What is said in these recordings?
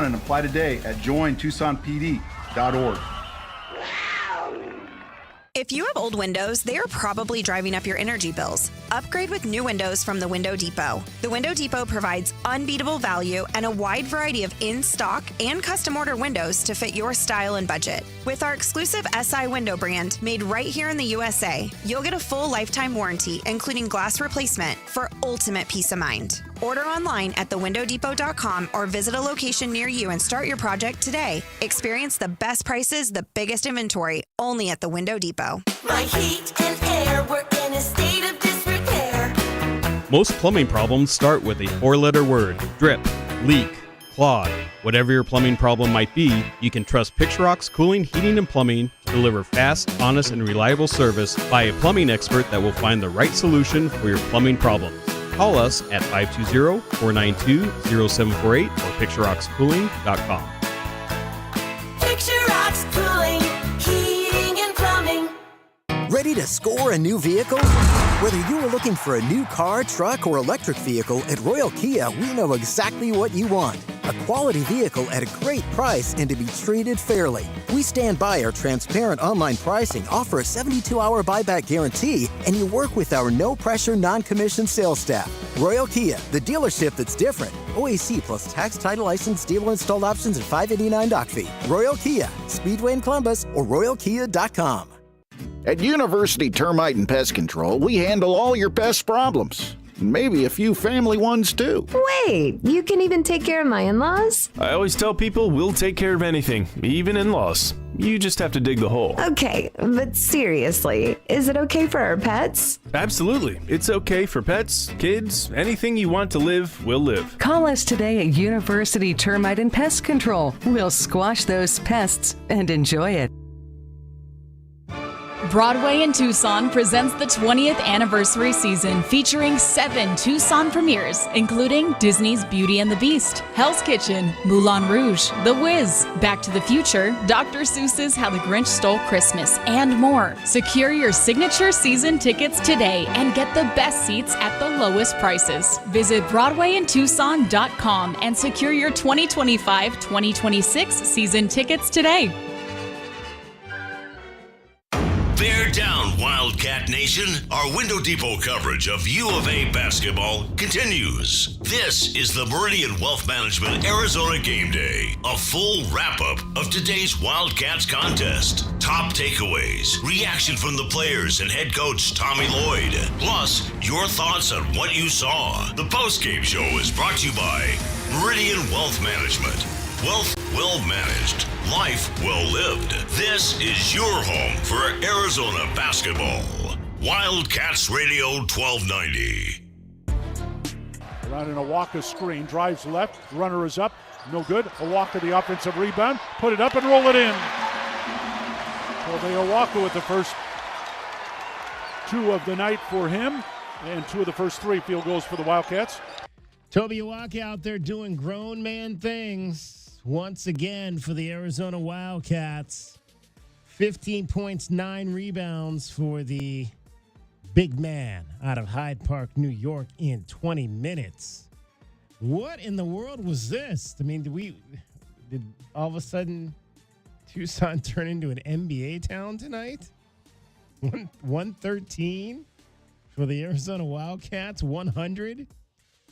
and apply today at jointucsonpd.org. If you have old windows, they are probably driving up your energy bills. Upgrade with new windows from the Window Depot. The Window Depot provides unbeatable value and a wide variety of in-stock and custom order windows to fit your style and budget. With our exclusive SI window brand made right here in the USA, you'll get a full lifetime warranty, including glass replacement, for ultimate peace of mind. Order online at thewindowdepot.com or visit a location near you and start your project today. Experience the best prices, the biggest inventory, only at the Window Depot. My heat and air were in a state of disrepair. Most plumbing problems start with a four-letter word: drip, leak, clog. Whatever your plumbing problem might be, you can trust Picturox Cooling, Heating, and Plumbing to deliver fast, honest, and reliable service by a plumbing expert that will find the right solution for your plumbing problems. Call us at 520-492-0748 or picturoxcooling.com. Picturox Cooling, Heating and Plumbing. Ready to score a new vehicle? Whether you are looking for a new car, truck, or electric vehicle, at Royal Kia, we know exactly what you want. A quality vehicle at a great price and to be treated fairly. We stand by our transparent online pricing, offer a 72-hour buyback guarantee, and you work with our no-pressure, non-commissioned sales staff. Royal Kia, the dealership that's different. OAC plus tax, title, license, dealer installed options, and $589 doc fee. Royal Kia, Speedway in Columbus, or royalkia.com. At University Termite and Pest Control, we handle all your pest problems. Maybe a few family ones, too. Wait, you can even take care of my in-laws? I always tell people we'll take care of anything, even in-laws. You just have to dig the hole. Okay, but seriously, is it okay for our pets? Absolutely. It's okay for pets, kids, anything you want to live, will live. Call us today at University Termite and Pest Control. We'll squash those pests and enjoy it. Broadway in Tucson presents the 20th anniversary season featuring 7 Tucson premieres, including Disney's Beauty and the Beast, Hell's Kitchen, Moulin Rouge, The Wiz, Back to the Future, Dr. Seuss's How the Grinch Stole Christmas, and more. Secure your signature season tickets today and get the best seats at the lowest prices. Visit BroadwayInTucson.com and secure your 2025-2026 season tickets today. Bear down, Wildcat Nation. Our Window Depot coverage of U of A basketball continues. This is the Meridian Wealth Management Arizona Game Day, a full wrap-up of today's Wildcats contest. Top takeaways, reaction from the players and head coach Tommy Lloyd, plus your thoughts on what you saw. The postgame show is brought to you by Meridian Wealth Management. Wealth well managed, life well lived. This is your home for Arizona basketball. Wildcats Radio 1290. Around in a Awaka screen, drives left, runner is up, no good. Awaka the offensive rebound, put it up and roll it in. Toby Awaka with the first 2 of the night for him, and 2 of the first 3 field goals for the Wildcats. Toby Awaka out there doing grown man things once again for the Arizona Wildcats. 15 points, 9 rebounds for the big man out of Hyde Park, New York in 20 minutes. What in the world was this? I mean, did all of a sudden Tucson turn into an NBA town tonight? 113 for the Arizona Wildcats, 100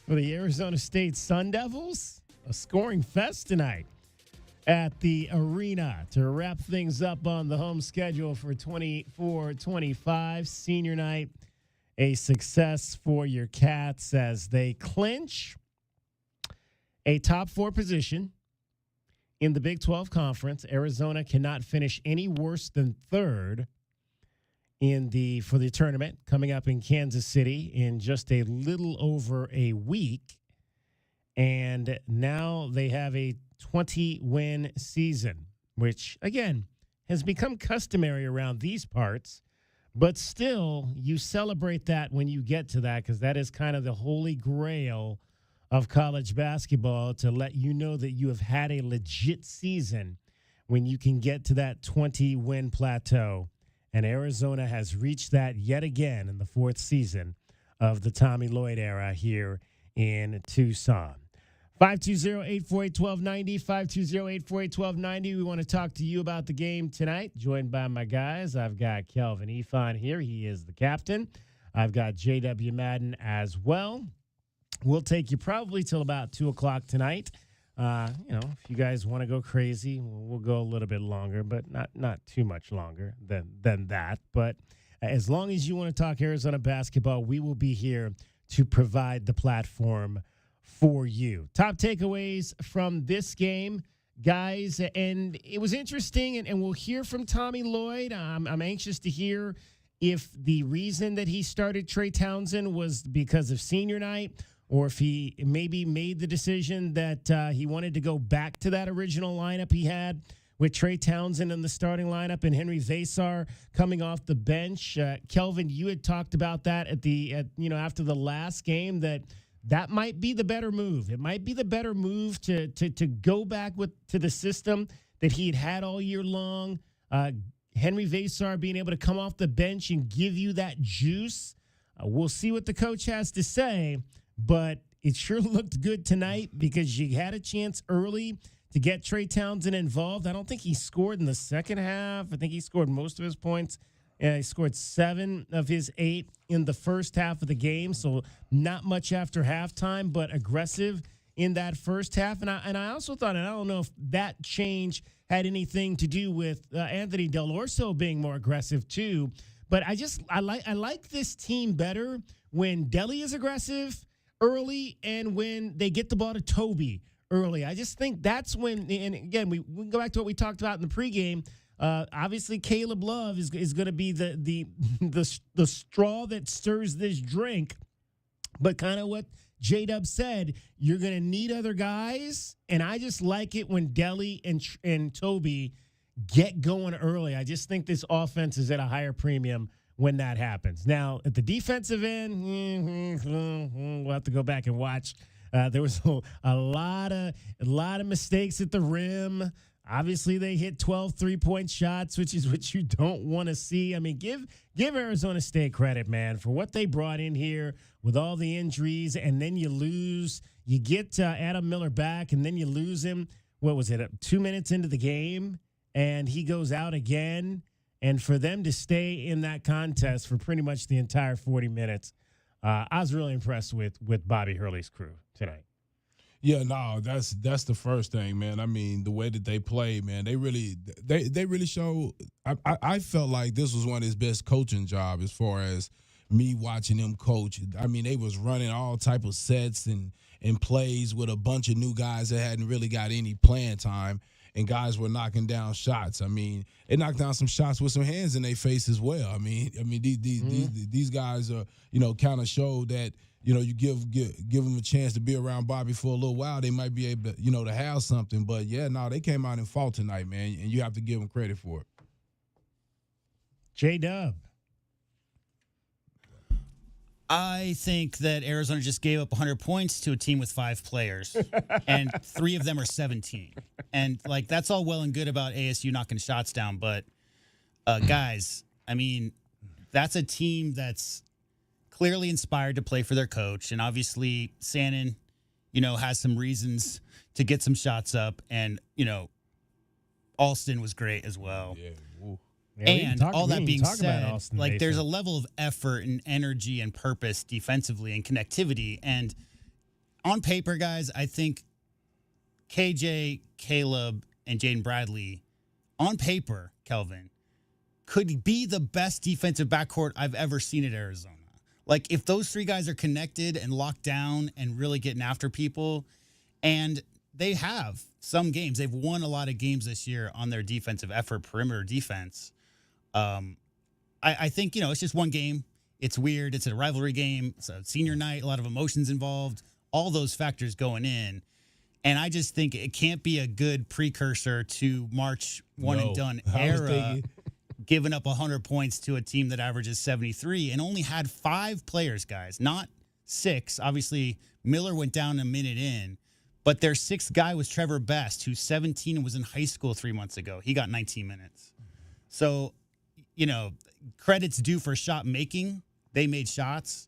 for the Arizona State Sun Devils. A scoring fest tonight at the arena to wrap things up on the home schedule for 24-25 senior night. A success for your Cats as they clinch a top 4 position in the Big 12 Conference. Arizona cannot finish any worse than 3rd for the tournament coming up in Kansas City in just a little over a week. And now they have a 20-win season, which, again, has become customary around these parts. But still, you celebrate that when you get to that, because that is kind of the holy grail of college basketball, to let you know that you have had a legit season when you can get to that 20-win plateau. And Arizona has reached that yet again in the 4th season of the Tommy Lloyd era here in Tucson. 520-848-1290, 520-848-1290. We want to talk to you about the game tonight. Joined by my guys, I've got Kelvin Efon here. He is the captain. I've got J.W. Madden as well. We'll take you probably till about 2 o'clock tonight. If you guys want to go crazy, we'll go a little bit longer, but not too much longer than that. But as long as you want to talk Arizona basketball, we will be here to provide the platform for you. Top takeaways from this game, guys, and it was interesting, and we'll hear from Tommy Lloyd. I'm anxious to hear if the reason that he started Trey Townsend was because of senior night, or if he maybe made the decision that he wanted to go back to that original lineup he had with Trey Townsend in the starting lineup and Henry Vasar coming off the bench. Kelvin, you had talked about that after the last game that might be the better move. It might be the better move to go back to the system that he had all year long. Henry Vasar being able to come off the bench and give you that juice. We'll see what the coach has to say, but it sure looked good tonight because you had a chance early to get Trey Townsend involved. I don't think he scored in the second half. I think he scored most of his points. He scored 7 of his 8 in the first half of the game, so not much after halftime, but aggressive in that first half. And I also thought, and I don't know if that change had anything to do with Anthony Del Orso being more aggressive too, but I like this team better when Deli is aggressive early and when they get the ball to Toby early. I just think that's when, and again, we can go back to what we talked about in the pregame. Obviously, Caleb Love is going to be the straw that stirs this drink. But kind of what J-Dub said, you're going to need other guys, and I just like it when Deli and Toby get going early. I just think this offense is at a higher premium when that happens. Now, at the defensive end, we'll have to go back and watch. There was a lot of mistakes at the rim. Obviously, they hit 12 three-point shots, which is what you don't want to see. I mean, give Arizona State credit, man, for what they brought in here with all the injuries, and then you lose. You get Adam Miller back, and then you lose him. What was it, 2 minutes into the game, and he goes out again. And for them to stay in that contest for pretty much the entire 40 minutes, I was really impressed with Bobby Hurley's crew tonight. Yeah, no, that's the first thing, man. I mean, the way that they played, man, they really showed. I felt like this was one of his best coaching jobs as far as me watching them coach. I mean, they was running all type of sets and plays with a bunch of new guys that hadn't really got any playing time, and guys were knocking down shots. I mean, they knocked down some shots with some hands in their face as well. I mean, these guys are, kind of showed that. You give them a chance to be around Bobby for a little while, they might be able to, to have something. But, yeah, no, they came out and fought tonight, man, and you have to give them credit for it. J-Dub. I think that Arizona just gave up 100 points to a team with 5 players, and 3 of them are 17. And, that's all well and good about ASU knocking shots down. But, guys, I mean, that's a team that's clearly inspired to play for their coach, and obviously Sannon, has some reasons to get some shots up, and Alston was great as well. Yeah, and all that being said, there's a level of effort and energy and purpose defensively and connectivity, and on paper, guys, I think KJ, Caleb, and Jaden Bradley, on paper, Kelvin, could be the best defensive backcourt I've ever seen at Arizona. If those 3 guys are connected and locked down and really getting after people, and they have some games. They've won a lot of games this year on their defensive effort, perimeter defense. I think, it's just one game. It's weird. It's a rivalry game. It's a senior night, a lot of emotions involved, all those factors going in. And I just think it can't be a good precursor to March one-and-done era. Giving up 100 points to a team that averages 73 and only had 5 players, guys, not 6. Obviously, Miller went down a minute in, but their 6th guy was Trevor Best, who's 17 and was in high school 3 months ago. He got 19 minutes. So, credit's due for shot making. They made shots,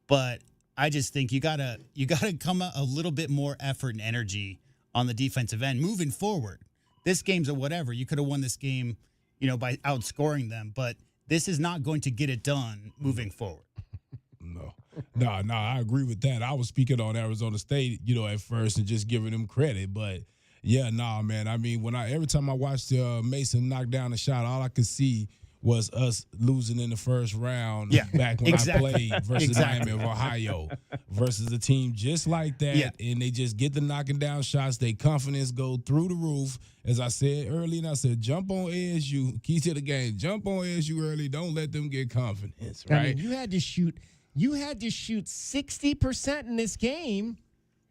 but I just think you gotta come a little bit more effort and energy on the defensive end moving forward. This game's a whatever. You could have won this game, by outscoring them, but this is not going to get it done moving forward. No, I agree with that. I was speaking on Arizona State, at first and just giving them credit, but yeah, man. I mean, every time I watched Mason knock down a shot, all I could see was us losing in the first round back when I played versus Miami of Ohio versus a team just like that, and they just get the knocking down shots. Their confidence go through the roof. As I said earlier, and I said, jump on ASU. Key to the game, jump on ASU early. Don't let them get confidence, right? I mean, you had to shoot 60% in this game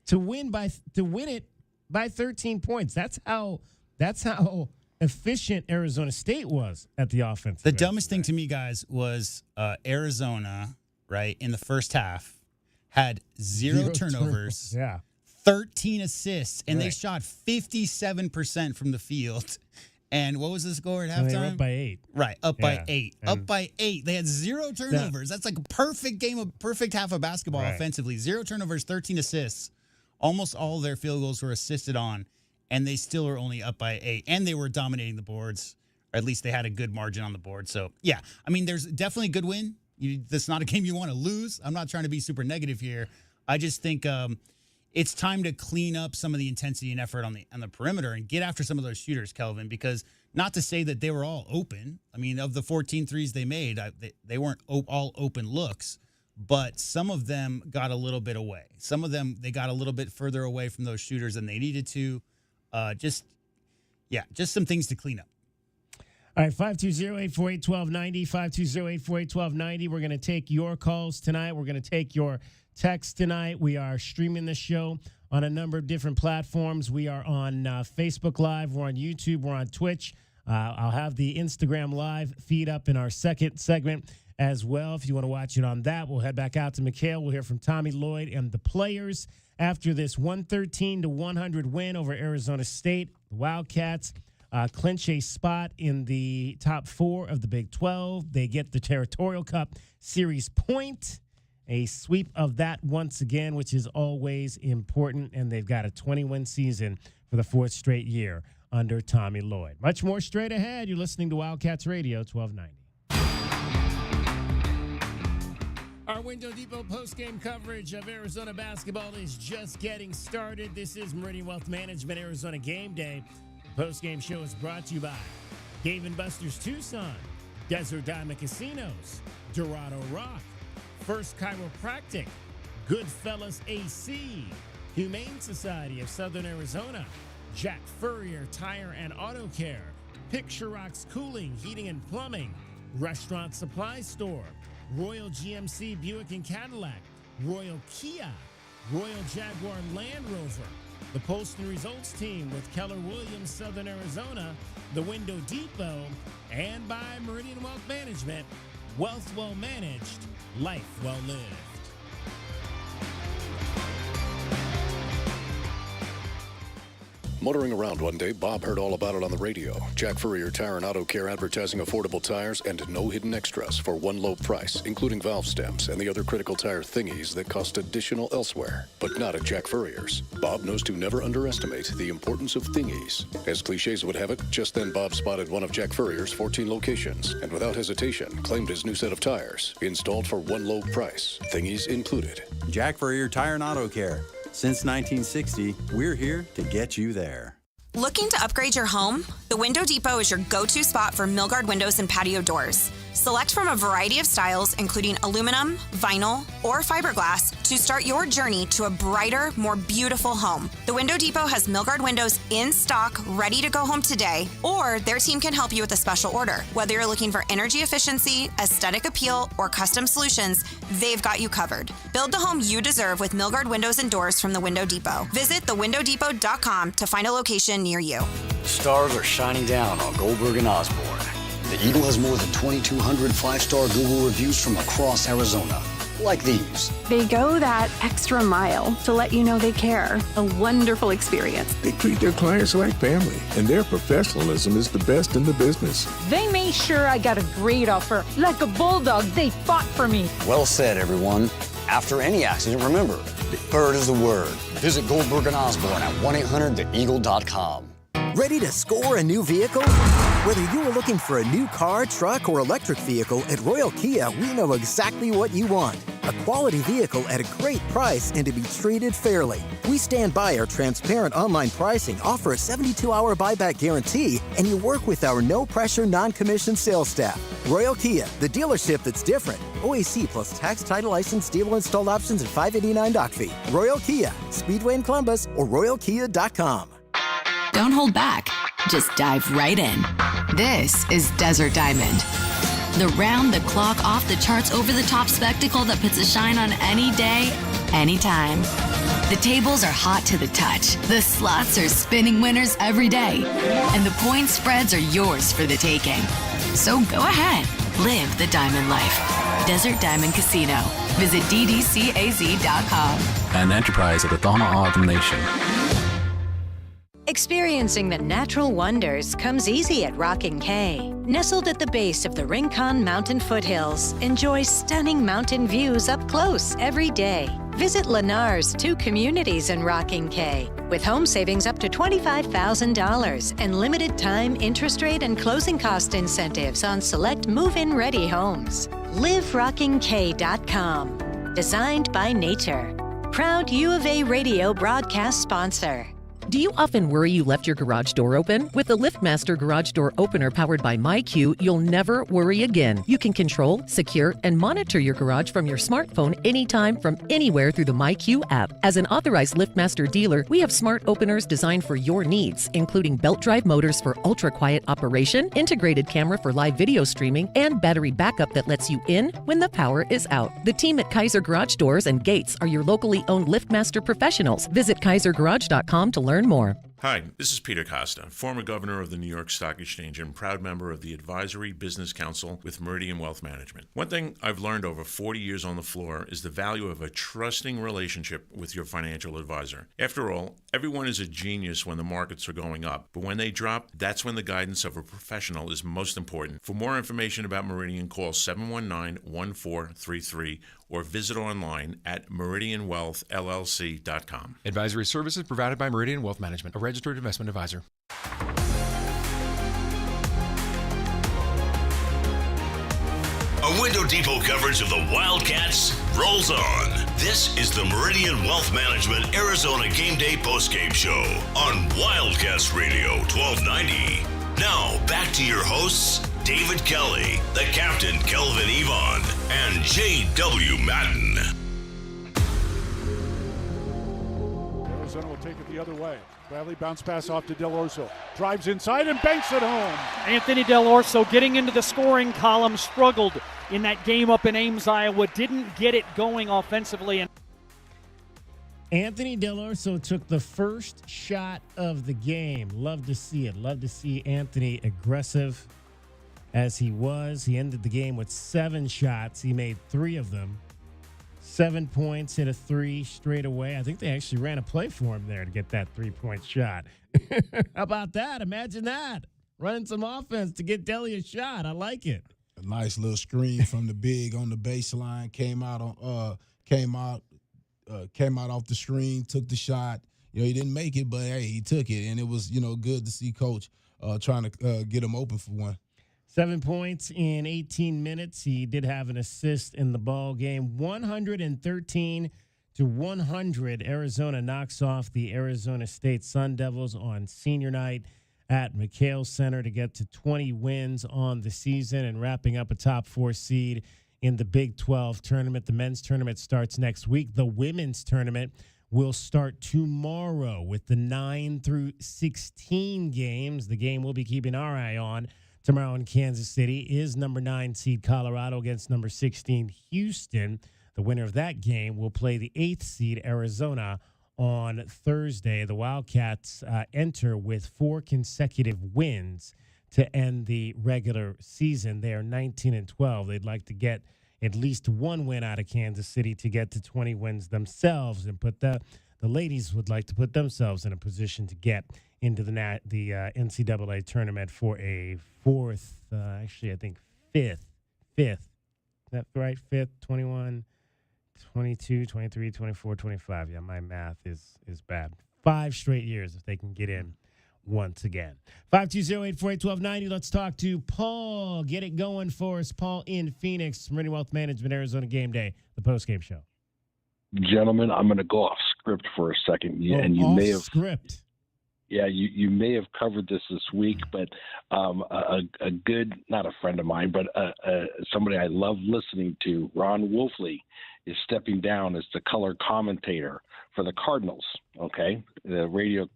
to win it by 13 points. That's how efficient Arizona State was at the offense. The dumbest thing to me, guys, was Arizona, right, in the first half, had zero turnovers, 13 assists, and they shot 57% from the field. And what was the score at halftime? They were up by 8. Right, up by 8. Up by 8. They had zero turnovers. That's like a perfect half of basketball offensively. Zero turnovers, 13 assists. Almost all of their field goals were assisted on. And they still were only up by 8. And they were dominating the boards. Or at least they had a good margin on the board. So, yeah. I mean, there's definitely a good win. That's not a game you want to lose. I'm not trying to be super negative here. I just think it's time to clean up some of the intensity and effort on the perimeter and get after some of those shooters, Kelvin, because not to say that they were all open. I mean, of the 14 threes they made, they weren't all open looks. But some of them got a little bit away. Some of them, they got a little bit further away from those shooters than they needed to. Just some things to clean up. All right, 520-848-1290, 520-848-1290. We're going to take your calls tonight. We're going to take your texts tonight. We are streaming the show on a number of different platforms. We are on Facebook Live. We're on YouTube. We're on Twitch. I'll have the Instagram Live feed up in our second segment as well. If you want to watch it on that, we'll head back out to McKale. We'll hear from Tommy Lloyd and the players after this 113-100 win over Arizona State. The Wildcats clinch a spot in the top 4 of the Big 12. They get the Territorial Cup Series point, a sweep of that once again, which is always important, and they've got a 20-win season for the 4th straight year under Tommy Lloyd. Much more straight ahead. You're listening to Wildcats Radio 1290. Our Window Depot postgame coverage of Arizona basketball is just getting started. This is Meridian Wealth Management Arizona Game Day. The postgame show is brought to you by Dave & Buster's Tucson, Desert Diamond Casinos, Dorado Rock, First Chiropractic, Goodfellas AC, Humane Society of Southern Arizona, Jack Furrier Tire and Auto Care, Picture Rocks Cooling, Heating and Plumbing, Restaurant Supply Store, Royal GMC Buick and Cadillac, Royal Kia, Royal Jaguar Land Rover, the Post and Results Team with Keller Williams, Southern Arizona, the Window Depot, and by Meridian Wealth Management. Wealth well managed, life well lived. Motoring around one day, Bob heard all about it on the radio. Jack Furrier Tire and Auto Care advertising affordable tires and no hidden extras for one low price, including valve stems and the other critical tire thingies that cost additional elsewhere. But not at Jack Furrier's. Bob knows to never underestimate the importance of thingies. As cliches would have it, just then Bob spotted one of Jack Furrier's 14 locations and without hesitation claimed his new set of tires, installed for one low price, thingies included. Jack Furrier Tire and Auto Care. Since 1960, we're here to get you there. Looking to upgrade your home? The Window Depot is your go-to spot for Milgard windows and patio doors. Select from a variety of styles, including aluminum, vinyl, or fiberglass, to start your journey to a brighter, more beautiful home. The Window Depot has Milgard windows in stock, ready to go home today, or their team can help you with a special order. Whether you're looking for energy efficiency, aesthetic appeal, or custom solutions, they've got you covered. Build the home you deserve with Milgard windows and doors from the Window Depot. Visit thewindowdepot.com to find a location near you. Stars are shining down on Goldberg and Osborne. The Eagle has more than 2,200 five-star Google reviews from across Arizona, like these. They go that extra mile to let you know they care. A wonderful experience. They treat their clients like family, and their professionalism is the best in the business. They made sure I got a great offer. Like a bulldog, they fought for me. Well said, everyone. After any accident, remember, the bird is the word. Visit Goldberg and Osborne at 1-800-THEEAGLE.com. Ready to score a new vehicle? Whether you are looking for a new car, truck, or electric vehicle, at Royal Kia, we know exactly what you want. A quality vehicle at a great price and to be treated fairly. We stand by our transparent online pricing, offer a 72-hour buyback guarantee, and you work with our no-pressure, non-commissioned sales staff. Royal Kia, the dealership that's different. OAC plus tax, title, license, dealer installed options, and $589 doc fee. Royal Kia, Speedway in Columbus, or royalkia.com. Don't hold back. Just dive right in. This is Desert Diamond. The round-the-clock, off-the-charts, over-the-top spectacle that puts a shine on any day, anytime. The tables are hot to the touch. The slots are spinning winners every day. And the point spreads are yours for the taking. So go ahead. Live the diamond life. Desert Diamond Casino. Visit ddcaz.com. An enterprise of the Donna Autumn Nation. Experiencing the natural wonders comes easy at Rockin' K. Nestled at the base of the Rincon Mountain foothills, enjoy stunning mountain views up close every day. Visit Lennar's 2 communities in Rockin' K, with home savings up to $25,000 and limited time interest rate and closing cost incentives on select move-in ready homes. LiveRockingK.com. Designed by nature. Proud U of A radio broadcast sponsor. Do you often worry you left your garage door open? With the LiftMaster Garage Door Opener powered by MyQ, you'll never worry again. You can control, secure, and monitor your garage from your smartphone anytime from anywhere through the MyQ app. As an authorized LiftMaster dealer, we have smart openers designed for your needs, including belt drive motors for ultra-quiet operation, integrated camera for live video streaming, and battery backup that lets you in when the power is out. The team at Kaiser Garage Doors and Gates are your locally owned LiftMaster professionals. Visit kaisergarage.com to learn more. Hi, this is Peter Costa, former governor of the New York Stock Exchange and proud member of the Advisory Business Council with Meridian Wealth Management. One thing I've learned over 40 years on the floor is the value of a trusting relationship with your financial advisor. After all, everyone is a genius when the markets are going up, but when they drop, that's when the guidance of a professional is most important. For more information about Meridian, call 719-1433 or visit online at meridianwealthllc.com. Advisory services provided by Meridian Wealth Management, a registered investment advisor. A Window Depot coverage of the Wildcats rolls on. This is the Meridian Wealth Management Arizona Gameday postgame show on Wildcats Radio 1290. Now, back to your hosts, David Kelly, the captain, Kelvin Yvonne, and J.W. Madden. Arizona will take it the other way. Bradley bounce pass off to Del Orso. Drives inside and banks it home. Anthony Del Orso getting into the scoring column, struggled in that game up in Ames, Iowa. Didn't get it going offensively. Anthony Del Orso took the first shot of the game. Love to see it. Love to see Anthony aggressive as he was. He ended the game with 7 shots. He made 3 of them. 7 points, hit a 3 straight away. I think they actually ran a play for him there to get that 3-point shot. How about that? Imagine that. Running some offense to get Deli a shot. I like it. A nice little screen from the big on the baseline. Came out off the screen, took the shot. You know, he didn't make it, but hey, he took it, and it was, you know, good to see Coach trying to get him open for one. 7 points in 18 minutes. He did have an assist in the ball game. 113-100. Arizona knocks off the Arizona State Sun Devils on senior night at McKale Center to get to 20 wins on the season and wrapping up a top 4 seed in the Big 12 tournament. The men's tournament starts next week. The women's tournament will start tomorrow with the 9 through 16 games. The game we'll be keeping our eye on tomorrow in Kansas City is number 9 seed Colorado against number 16 Houston. The winner of that game will play the 8th seed Arizona on Thursday. The Wildcats enter with 4 consecutive wins to end the regular season. They are 19-12. They'd like to get at least 1 win out of Kansas City to get to 20 wins themselves, and put the ladies would like to put themselves in a position to get into the NCAA tournament for a 4th, actually I think 5th. Is that right? 5th, 21, 22, 23, 24, 25. Yeah, my math is bad. 5 straight years if they can get in once again. 520-848-1290. Let's talk to Paul. Get it going for us. Paul in Phoenix, Meridian Wealth Management, Arizona Game Day, the postgame show. Gentlemen, I'm going to go off script for a second. And you may have script. Yeah, you may have covered this week, but a good, not a friend of mine, but somebody I love listening to, Ron Wolfley, is stepping down as the color commentator for the Cardinals, okay? The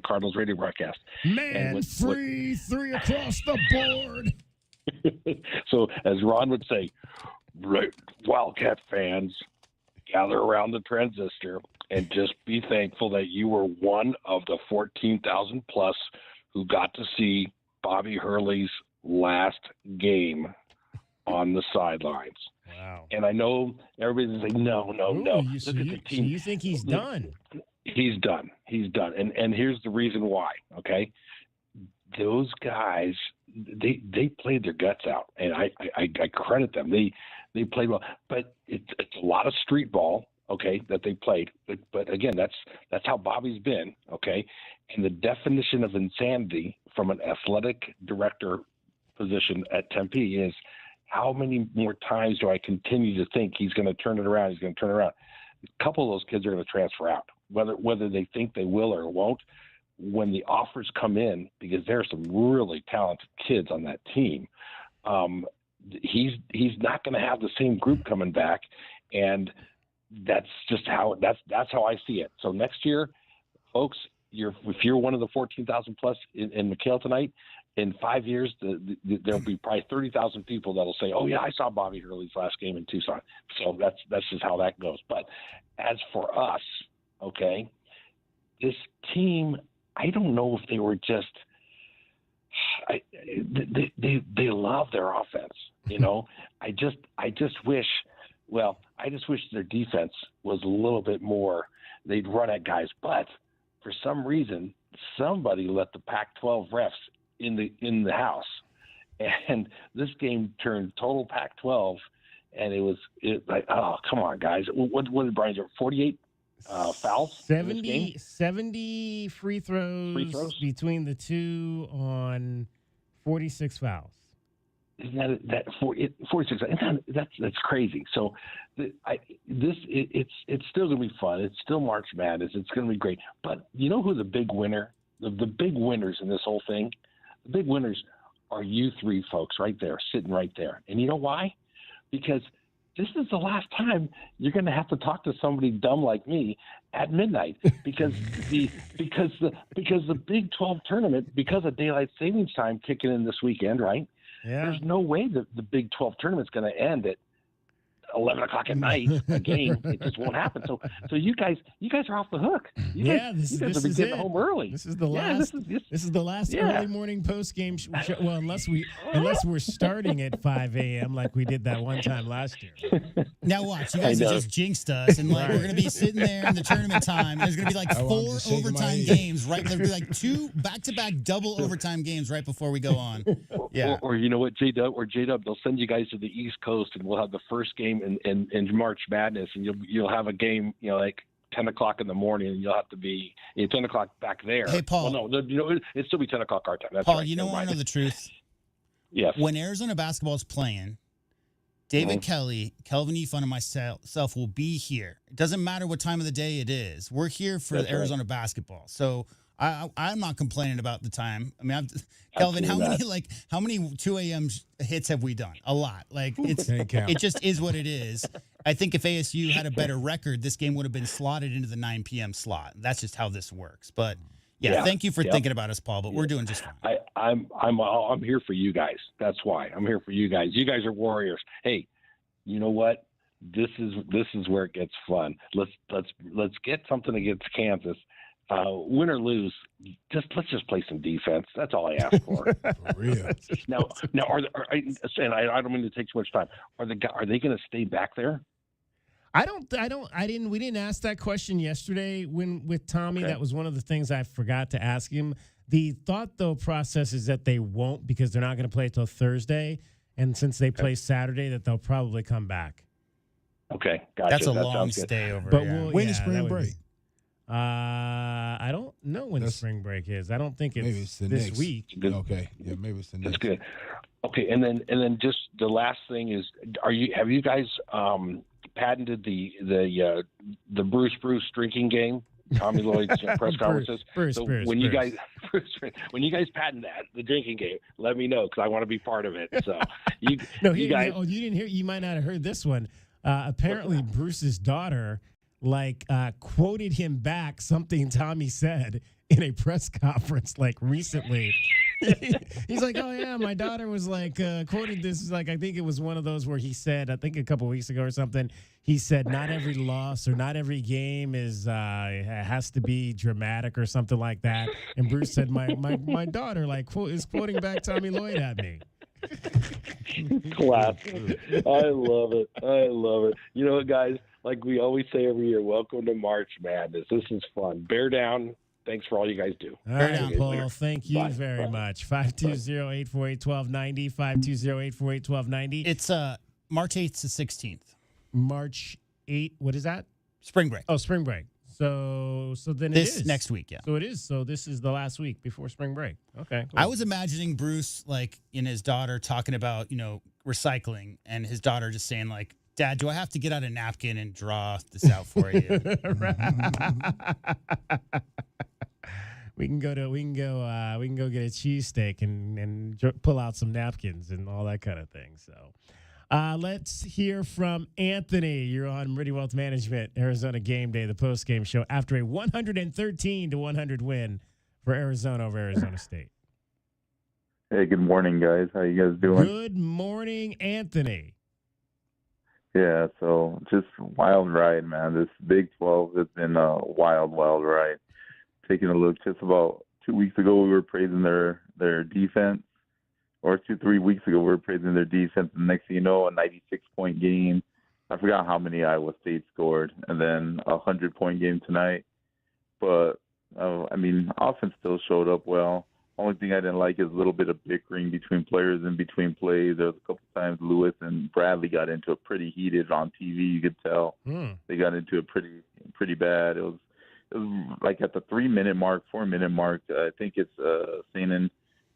Cardinals radio broadcast. Man free, 3 across the board. So as Ron would say, Wildcat fans, gather around the transistor and just be thankful that you were one of the 14,000 plus who got to see Bobby Hurley's last game on the sidelines. Wow. And I know everybody's like, no. So you think he's done? He's done. And here's the reason why, okay? Those guys, they played their guts out, and I credit them. They played well, but it's a lot of street ball, okay, that they played. But again, that's how Bobby's been, okay? And the definition of insanity from an athletic director position at Tempe is, how many more times do I continue to think he's going to turn it around? A couple of those kids are going to transfer out, whether they think they will or won't. When the offers come in, because there are some really talented kids on that team, he's not going to have the same group coming back, and that's just how that's how I see it. So next year, folks, if you're one of the 14,000 plus in McKale tonight, in 5 years, there'll be probably 30,000 people that'll say, "Oh yeah, I saw Bobby Hurley's last game in Tucson." So that's just how that goes. But as for us, okay, this team, I don't know if they were just they love their offense. You know, I just wish their defense was a little bit more. They'd run at guys, but for some reason, somebody let the Pac-12 refs in the house, and this game turned total Pac-12, and it like, oh, come on, guys. What did Brian do? 48 fouls? 70 free throws between the two on 46 fouls. Isn't that 46? That's crazy. So it's still going to be fun. It's still March Madness. It's going to be great. But you know who the big winner? The big winners in this whole thing? The big winners are you three folks right there, sitting right there. And you know why? Because this is the last time you're going to have to talk to somebody dumb like me at midnight, because the Big 12 tournament, because of daylight savings time kicking in this weekend, right? Yeah. There's no way that the Big 12 tournament's going to end at 11 o'clock at night. A game, it just won't happen. So you guys are off the hook. You guys will be getting home early. This is the last. This is the last early morning post game show. Well, unless we're starting at 5 a.m. like we did that one time last year. Now watch, you guys have just jinxed us, and we're going to be sitting there in the tournament time. There's going to be like 4 overtime games, right? There'll be like 2 back-to-back double overtime games right before we go on. Yeah. Or you know what, J-Dub, they'll send you guys to the East Coast, and we'll have the first game in March Madness, and you'll have a game, like 10 o'clock in the morning, and you'll have to be 10 o'clock back there. Hey, Paul. Well, no, it'd still be 10 o'clock our time. That's Paul, right. you know what? I know the truth. Yes. When Arizona basketball is playing, David Kelly, Kelvin Efun, and myself will be here. It doesn't matter what time of the day it is. We're here for Arizona basketball. So I'm not complaining about the time. I mean, Kelvin, how many 2 a.m. hits have we done? A lot. Like it just is what it is. I think if ASU had a better record, this game would have been slotted into the 9 p.m. slot. That's just how this works. But thank you for thinking about us, Paul. But we're doing just fine. I'm here for you guys. That's why I'm here for you guys. You guys are warriors. Hey, you know what? This is where it gets fun. Let's get something against Kansas. Win or lose, let's just play some defense. That's all I ask for. For real. Now, and I don't mean to take too much time. Are they going to stay back there? We didn't ask that question yesterday with Tommy. Okay. That was one of the things I forgot to ask him. The thought though process is that they won't, because they're not going to play until Thursday, and since they play Saturday, that they'll probably come back. Okay, gotcha. That's a that long sounds good. stay over. But yeah. When is spring break? I don't know when spring break is. I don't think Maybe it's the this next week. Okay, yeah, maybe it's the next. That's good. Okay, and then just the last thing is, have you guys patented the Bruce drinking game? Tommy Lloyd's press conferences. When you guys patent that, the drinking game, let me know because I want to be part of it. So you guys. Oh, you didn't hear? You might not have heard this one. Apparently, Bruce's daughter quoted him back something Tommy said in a press conference recently. He's like, oh yeah, my daughter was quoted this. I think it was one of those where he said, I think a couple weeks ago or something, he said not every loss or not every game has to be dramatic or something like that. And Bruce said, my daughter is quoting back Tommy Lloyd at me. Classic. I love it. You know what, guys? Like we always say every year, welcome to March Madness. This is fun. Bear down. Thanks for all you guys do. All right, Paul. Thank you very much. 520-848-1290. 520-848-1290. It's March 8th to 16th. March 8th. What is that? Spring break. Oh, spring break. So then this it is next week, yeah. So it is. So this is the last week before spring break. Okay. Cool. I was imagining Bruce in his daughter talking about recycling, and his daughter just saying Dad, do I have to get out a napkin and draw this out for you? We can go get a cheesesteak and pull out some napkins and all that kind of thing. So let's hear from Anthony. You're on Meridian Wealth Management, Arizona Game Day, the post-game show, after a 113-100 win for Arizona over Arizona State. Hey, good morning, guys. How you guys doing? Good morning, Anthony. Yeah, so just wild ride, man. This Big 12 has been a wild ride. Taking a look, just about 2 weeks ago, we were praising their defense, or 2-3 weeks ago, we were praising their defense. And next thing you know, a 96-point game. I forgot how many Iowa State scored, and then a 100-point game tonight. But offense still showed up well. Only thing I didn't like is a little bit of bickering between players and between plays. There was a couple times Lewis and Bradley got into it pretty heated on TV. You could tell they got into it pretty bad. It was at the 3-minute mark, 4-minute mark. I think it's Sainin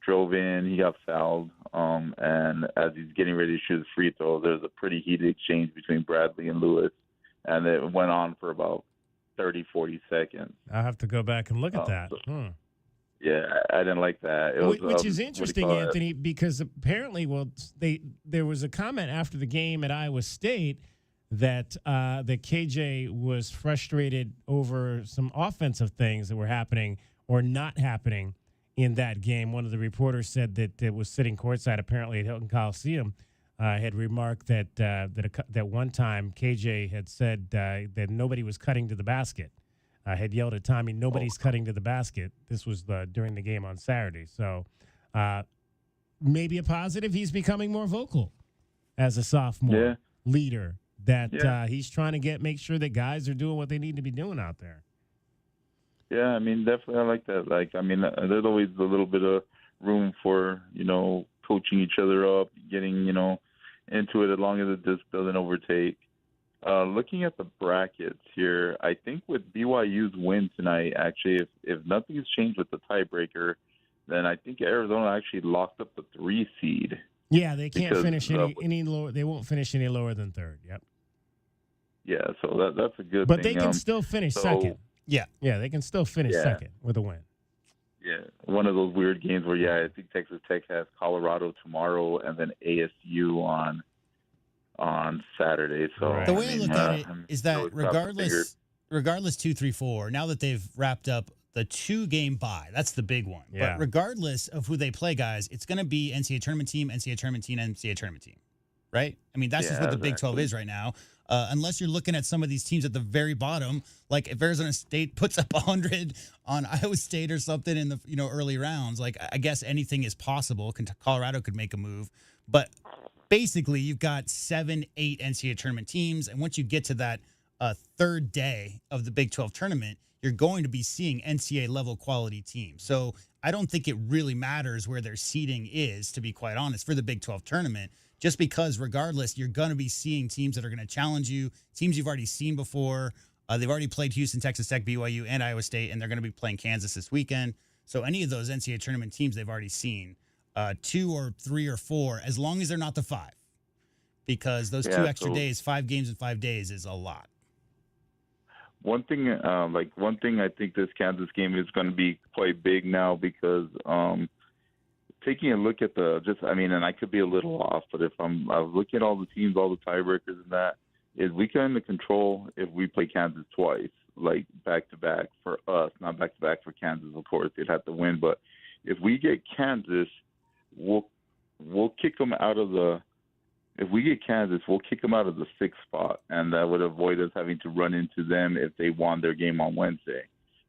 drove in. He got fouled, and as he's getting ready to shoot his free throw, there's a pretty heated exchange between Bradley and Lewis, and it went on for about 30, 40 seconds. I'll have to go back and look at that. Yeah, I didn't like that. It was, which is interesting, Anthony, because apparently, there was a comment after the game at Iowa State that KJ was frustrated over some offensive things that were happening or not happening in that game. One of the reporters said that it was sitting courtside, apparently at Hilton Coliseum, had remarked that one time KJ had said that nobody was cutting to the basket. Had yelled at Tommy, nobody's cutting to the basket. This was during the game on Saturday. So maybe a positive. He's becoming more vocal as a sophomore leader. That he's trying to make sure that guys are doing what they need to be doing out there. Yeah, definitely I like that. There's always a little bit of room for, coaching each other up, getting, into it as long as it just doesn't overtake. Looking at the brackets here, I think with BYU's win tonight, actually, if nothing has changed with the tiebreaker, then I think Arizona actually locked up the 3 seed. Yeah, they can't finish any lower. They won't finish any lower than 3rd. Yep. Yeah, so that's a good thing. But they can still finish second. Yeah. Yeah, they can still finish second with a win. Yeah, one of those weird games where, I think Texas Tech has Colorado tomorrow and then ASU on Saturday. So the way I look at it is that regardless 2-3-4, now that they've wrapped up the 2-game bye, that's the big one. Yeah. But regardless of who they play, guys, it's going to be NCAA tournament team, NCAA tournament team, NCAA tournament team, right? That's just what the Big 12 is right now. Unless you're looking at some of these teams at the very bottom, like if Arizona State puts up 100 on Iowa State or something in the early rounds, I guess anything is possible. Colorado could make a move, but basically you've got 7-8 NCAA tournament teams, and once you get to that third day of the Big 12 tournament, you're going to be seeing NCAA level quality teams. So I don't think it really matters where their seeding is, to be quite honest, for the Big 12 tournament. just because regardless, you're going to be seeing teams that are going to challenge you, teams you've already seen before. They've already played Houston, Texas Tech, BYU, and Iowa State, and they're going to be playing Kansas this weekend. So any of those NCAA tournament teams they've already seen, 2 or 3 or 4, as long as they're not the 5. Because those 2 extra days, 5 games in 5 days is a lot. One thing I think this Kansas game is going to be quite big now because taking a look at and I could be a little off, but if I'm looking at all the teams, all the tiebreakers and that, is we kind of control if we play Kansas twice, like back-to-back for us, not back-to-back for Kansas, of course. They'd have to win. But if we get Kansas, we'll kick them out of the – if we get Kansas, we'll kick them out of the 6th spot, and that would avoid us having to run into them if they won their game on Wednesday.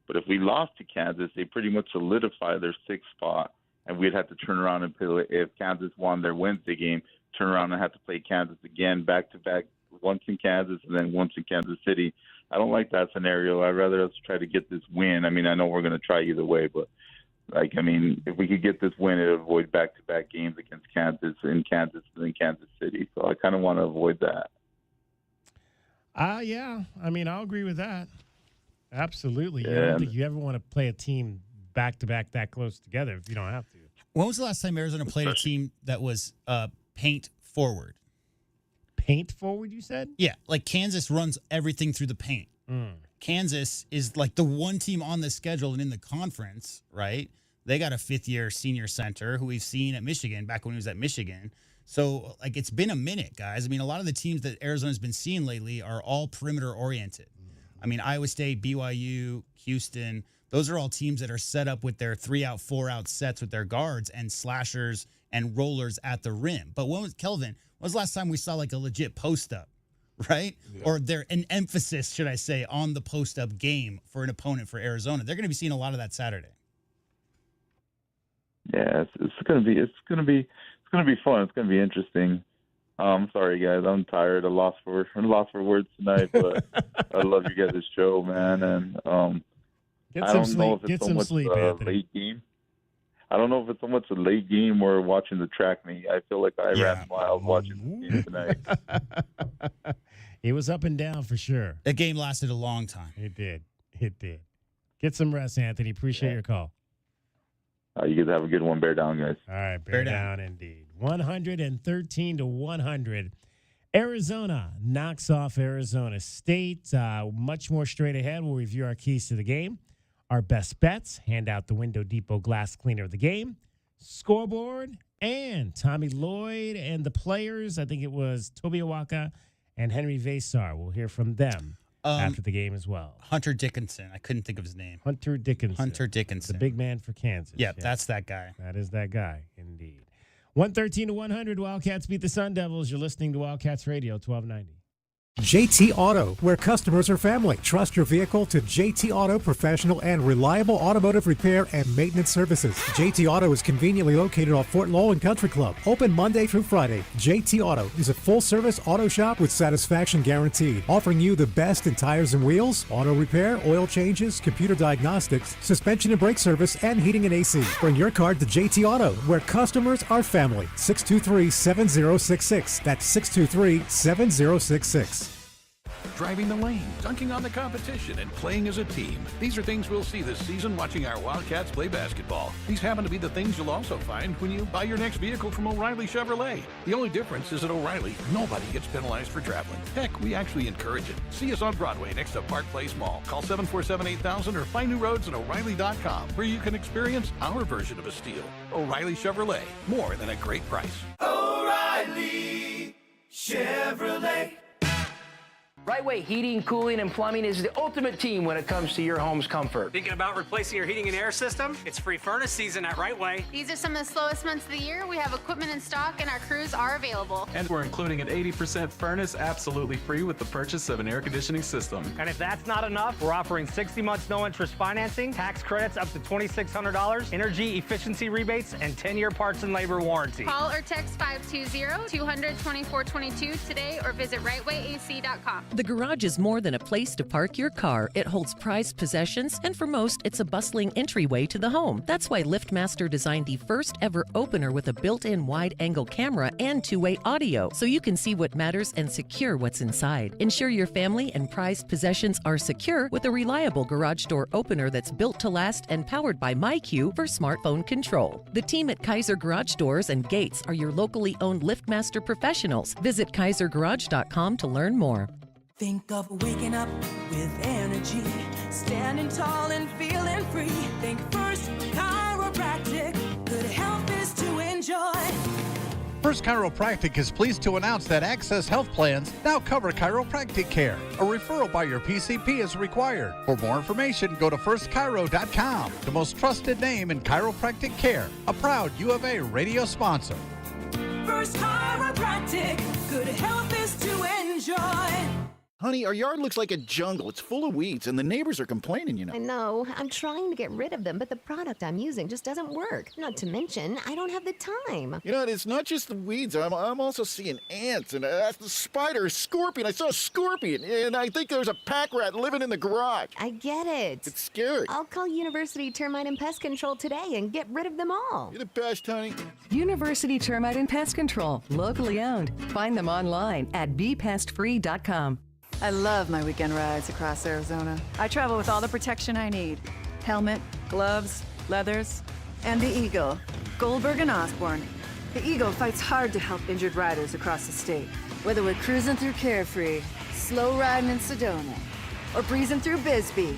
But if we lost to Kansas, they pretty much solidify their 6th spot, and we'd have to turn around and play. If Kansas won their Wednesday game, turn around and have to play Kansas again back-to-back, once in Kansas and then once in Kansas City. I don't like that scenario. I'd rather us try to get this win. I mean, I know we're going to try either way, but if we could get this win, it would avoid back-to-back games against Kansas in Kansas and then Kansas City. So I kind of want to avoid that. Yeah. I mean, I'll agree with that. Absolutely. Yeah. I don't think you ever want to play a team back-to-back that close together if you don't have to. When was the last time Arizona played a team that was paint forward? Paint forward, you said? Yeah, like Kansas runs everything through the paint. Kansas is like the one team on the schedule and in the conference, right? They got a 5th-year senior center who we've seen at Michigan back when he was at Michigan. So, it's been a minute, guys. I mean, a lot of the teams that Arizona's been seeing lately are all perimeter-oriented. I mean, Iowa State, BYU, Houston, those are all teams that are set up with their 3-out, 4-out sets with their guards and slashers and rollers at the rim. But when was the last time we saw like a legit post-up, right? Yeah. Or an emphasis, should I say, on the post-up game for an opponent for Arizona? They're going to be seeing a lot of that Saturday. Yeah, it's going to be fun. It's going to be interesting. I'm sorry, guys. I'm tired. I'm lost for words tonight, but I love you guys' show, man. And I don't know if it's so much a late game. I don't know if it's so much a late game or watching the track meet. I feel like I ran wild watching the game tonight. It was up and down for sure. That game lasted a long time. It did. Get some rest, Anthony. Appreciate your call. You guys have a good one. Bear down, guys. All right, bear down indeed. 113-100. Arizona knocks off Arizona State. Much more straight ahead. We'll review our keys to the game. Our best bets, hand out the Window Depot glass cleaner of the game, scoreboard, and Tommy Lloyd and the players. I think it was Toby Awaka and Henry Vasar. We'll hear from them after the game as well. Hunter Dickinson. I couldn't think of his name. Hunter Dickinson. The big man for Kansas. Yep, that's that guy. That is that guy, indeed. 113-100, Wildcats beat the Sun Devils. You're listening to Wildcats Radio, 1290. JT Auto, where customers are family. Trust your vehicle to JT Auto professional and reliable automotive repair and maintenance services. JT Auto is conveniently located off Fort Lowell and Country Club. Open Monday through Friday. JT Auto is a full-service auto shop with satisfaction guaranteed, offering you the best in tires and wheels, auto repair, oil changes, computer diagnostics, suspension and brake service, and heating and AC. Bring your car to JT Auto, where customers are family. 623-7066. That's 623-7066. Driving the lane, dunking on the competition, and playing as a team. These are things we'll see this season watching our Wildcats play basketball. These happen to be the things you'll also find when you buy your next vehicle from O'Reilly Chevrolet. The only difference is at O'Reilly, nobody gets penalized for traveling. Heck, we actually encourage it. See us on Broadway next to Park Place Mall. Call 747-8000 or find new roads at O'Reilly.com, where you can experience our version of a steal. O'Reilly Chevrolet, more than a great price. O'Reilly Chevrolet. Right Way Heating, Cooling, and Plumbing is the ultimate team when it comes to your home's comfort. Thinking about replacing your heating and air system? It's free furnace season at Right Way. These are some of the slowest months of the year. We have equipment in stock and our crews are available. And we're including an 80% furnace absolutely free with the purchase of an air conditioning system. And if that's not enough, we're offering 60 months no interest financing, tax credits up to $2,600, energy efficiency rebates, and 10-year parts and labor warranty. Call or text 520-200-2422 today or visit rightwayac.com. The garage is more than a place to park your car. It holds prized possessions, and for most, it's a bustling entryway to the home. That's why LiftMaster designed the first ever opener with a built-in wide-angle camera and two-way audio, so you can see what matters and secure what's inside. Ensure your family and prized possessions are secure with a reliable garage door opener that's built to last and powered by MyQ for smartphone control. The team at Kaiser Garage Doors and Gates are your locally owned LiftMaster professionals. Visit KaiserGarage.com to learn more. Think of waking up with energy, standing tall and feeling free. Think First Chiropractic, good health is to enjoy. First Chiropractic is pleased to announce that Access Health Plans now cover chiropractic care. A referral by your PCP is required. For more information, go to firstchiro.com, the most trusted name in chiropractic care. A proud U of A radio sponsor. First Chiropractic, good health is to enjoy. Honey, our yard looks like a jungle. It's full of weeds, and the neighbors are complaining, you know. I know. I'm trying to get rid of them, but the product I'm using just doesn't work. Not to mention, I don't have the time. You know, it's not just the weeds. I'm also seeing ants and the spider, a scorpion. I saw a scorpion, and I think there's a pack rat living in the garage. I get it. It's scary. I'll call University Termite and Pest Control today and get rid of them all. You're the best, honey. University Termite and Pest Control, locally owned. Find them online at bepestfree.com. I love my weekend rides across Arizona. I travel with all the protection I need. Helmet, gloves, leathers, and the Eagle. Goldberg and Osborne. The Eagle fights hard to help injured riders across the state. Whether we're cruising through Carefree, slow riding in Sedona, or breezing through Bisbee,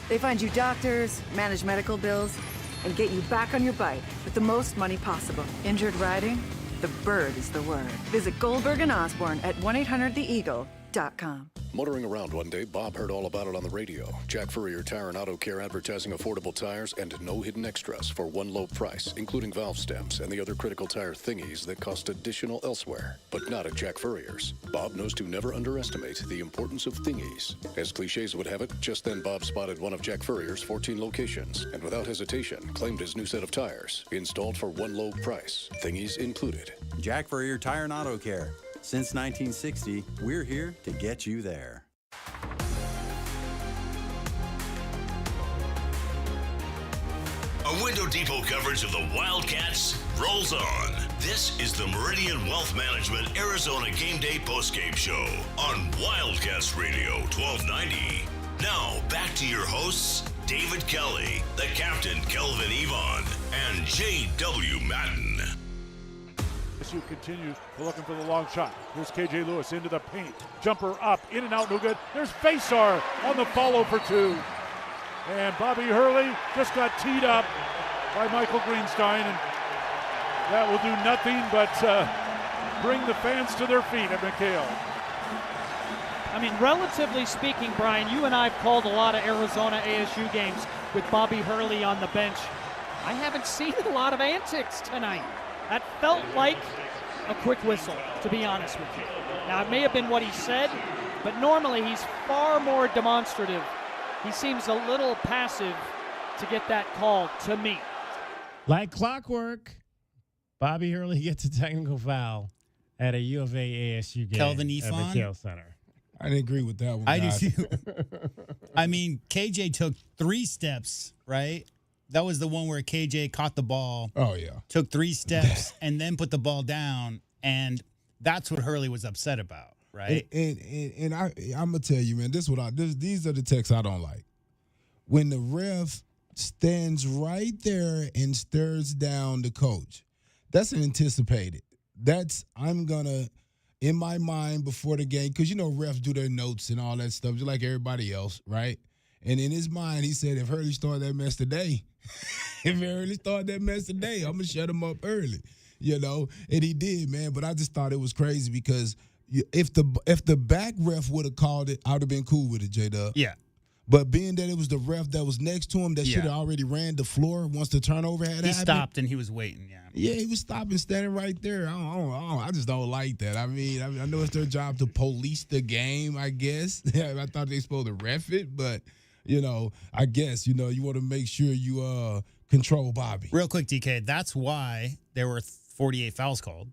they find you doctors, manage medical bills, and get you back on your bike with the most money possible. Injured riding? The bird is the word. Visit Goldberg and Osborne at 1-800-THE-EAGLE.com. Motoring around one day, Bob heard all about it on the radio. Jack Furrier Tire and Auto Care advertising affordable tires and no hidden extras for one low price, including valve stems and the other critical tire thingies that cost additional elsewhere, but not at Jack Furrier's. Bob knows to never underestimate the importance of thingies. As cliches would have it, just then Bob spotted one of Jack Furrier's 14 locations and without hesitation claimed his new set of tires, installed for one low price, thingies included. Jack Furrier Tire and Auto Care. Since 1960, we're here to get you there. A Window Depot coverage of the Wildcats rolls on. This is the Meridian Wealth Management Arizona Gameday postgame show on Wildcats Radio 1290. Now, back to your hosts, David Kelly, the captain Kelvin Yvonne, and J.W. Madden. ASU continues looking for the long shot. Here's KJ Lewis into the paint. Jumper up, in and out, no good. There's Fasar on the follow for two. And Bobby Hurley just got teed up by Michael Greenstein, and that will do nothing but bring the fans to their feet at McKale. I mean, relatively speaking, Brian, you and I have called a lot of Arizona ASU games with Bobby Hurley on the bench. I haven't seen a lot of antics tonight. That felt like a quick whistle, to be honest with you. Now, it may have been what he said, but normally he's far more demonstrative. He seems a little passive to get that call to me. Like clockwork, Bobby Hurley gets a technical foul at a U of A ASU game Kelvin at Yvonne? McKale Center. I didn't agree with that one. I guys. do too. I mean, KJ took 3 steps, right? That was the one where KJ caught the ball. Oh, yeah. Took 3 steps and then put the ball down, and that's what Hurley was upset about, right? And I'm gonna tell you, man, these are the texts I don't like. When the ref stands right there and stares down the coach, that's anticipated. I'm gonna, in my mind before the game, because refs do their notes and all that stuff just like everybody else, right? And in his mind, he said, if Hurley started that mess today, I'm gonna shut him up early, and he did, man. But I just thought it was crazy because if the back ref would have called it, I would have been cool with it, J-Dub. Yeah. But being that it was the ref that was next to him that should have already ran the floor once the turnover had happened. He stopped and he was waiting, yeah. Yeah, he was stopping, standing right there. I just don't like that. I mean, I know it's their job to police the game, I guess. I thought they were supposed to ref it, but, I guess, you want to make sure you control Bobby. Real quick, DK, that's why there were 48 fouls called.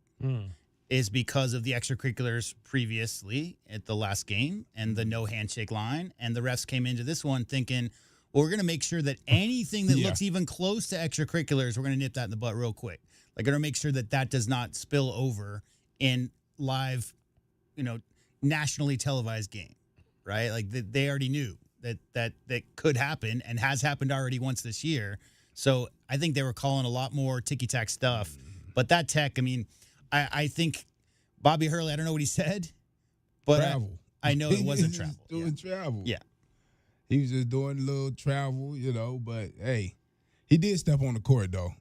is because of the extracurriculars previously at the last game and the no handshake line. And the refs came into this one thinking, well, we're going to make sure that anything that looks even close to extracurriculars, we're going to nip that in the butt real quick. Like, going to make sure that that does not spill over in live, nationally televised game, right? Like, they already knew that could happen and has happened already once this year. So I think they were calling a lot more ticky-tack stuff. But that tech, I think Bobby Hurley, I don't know what he said, but travel. I know it wasn't He travel. was doing travel. Yeah. He was just doing a little travel, but hey, he did step on the court though.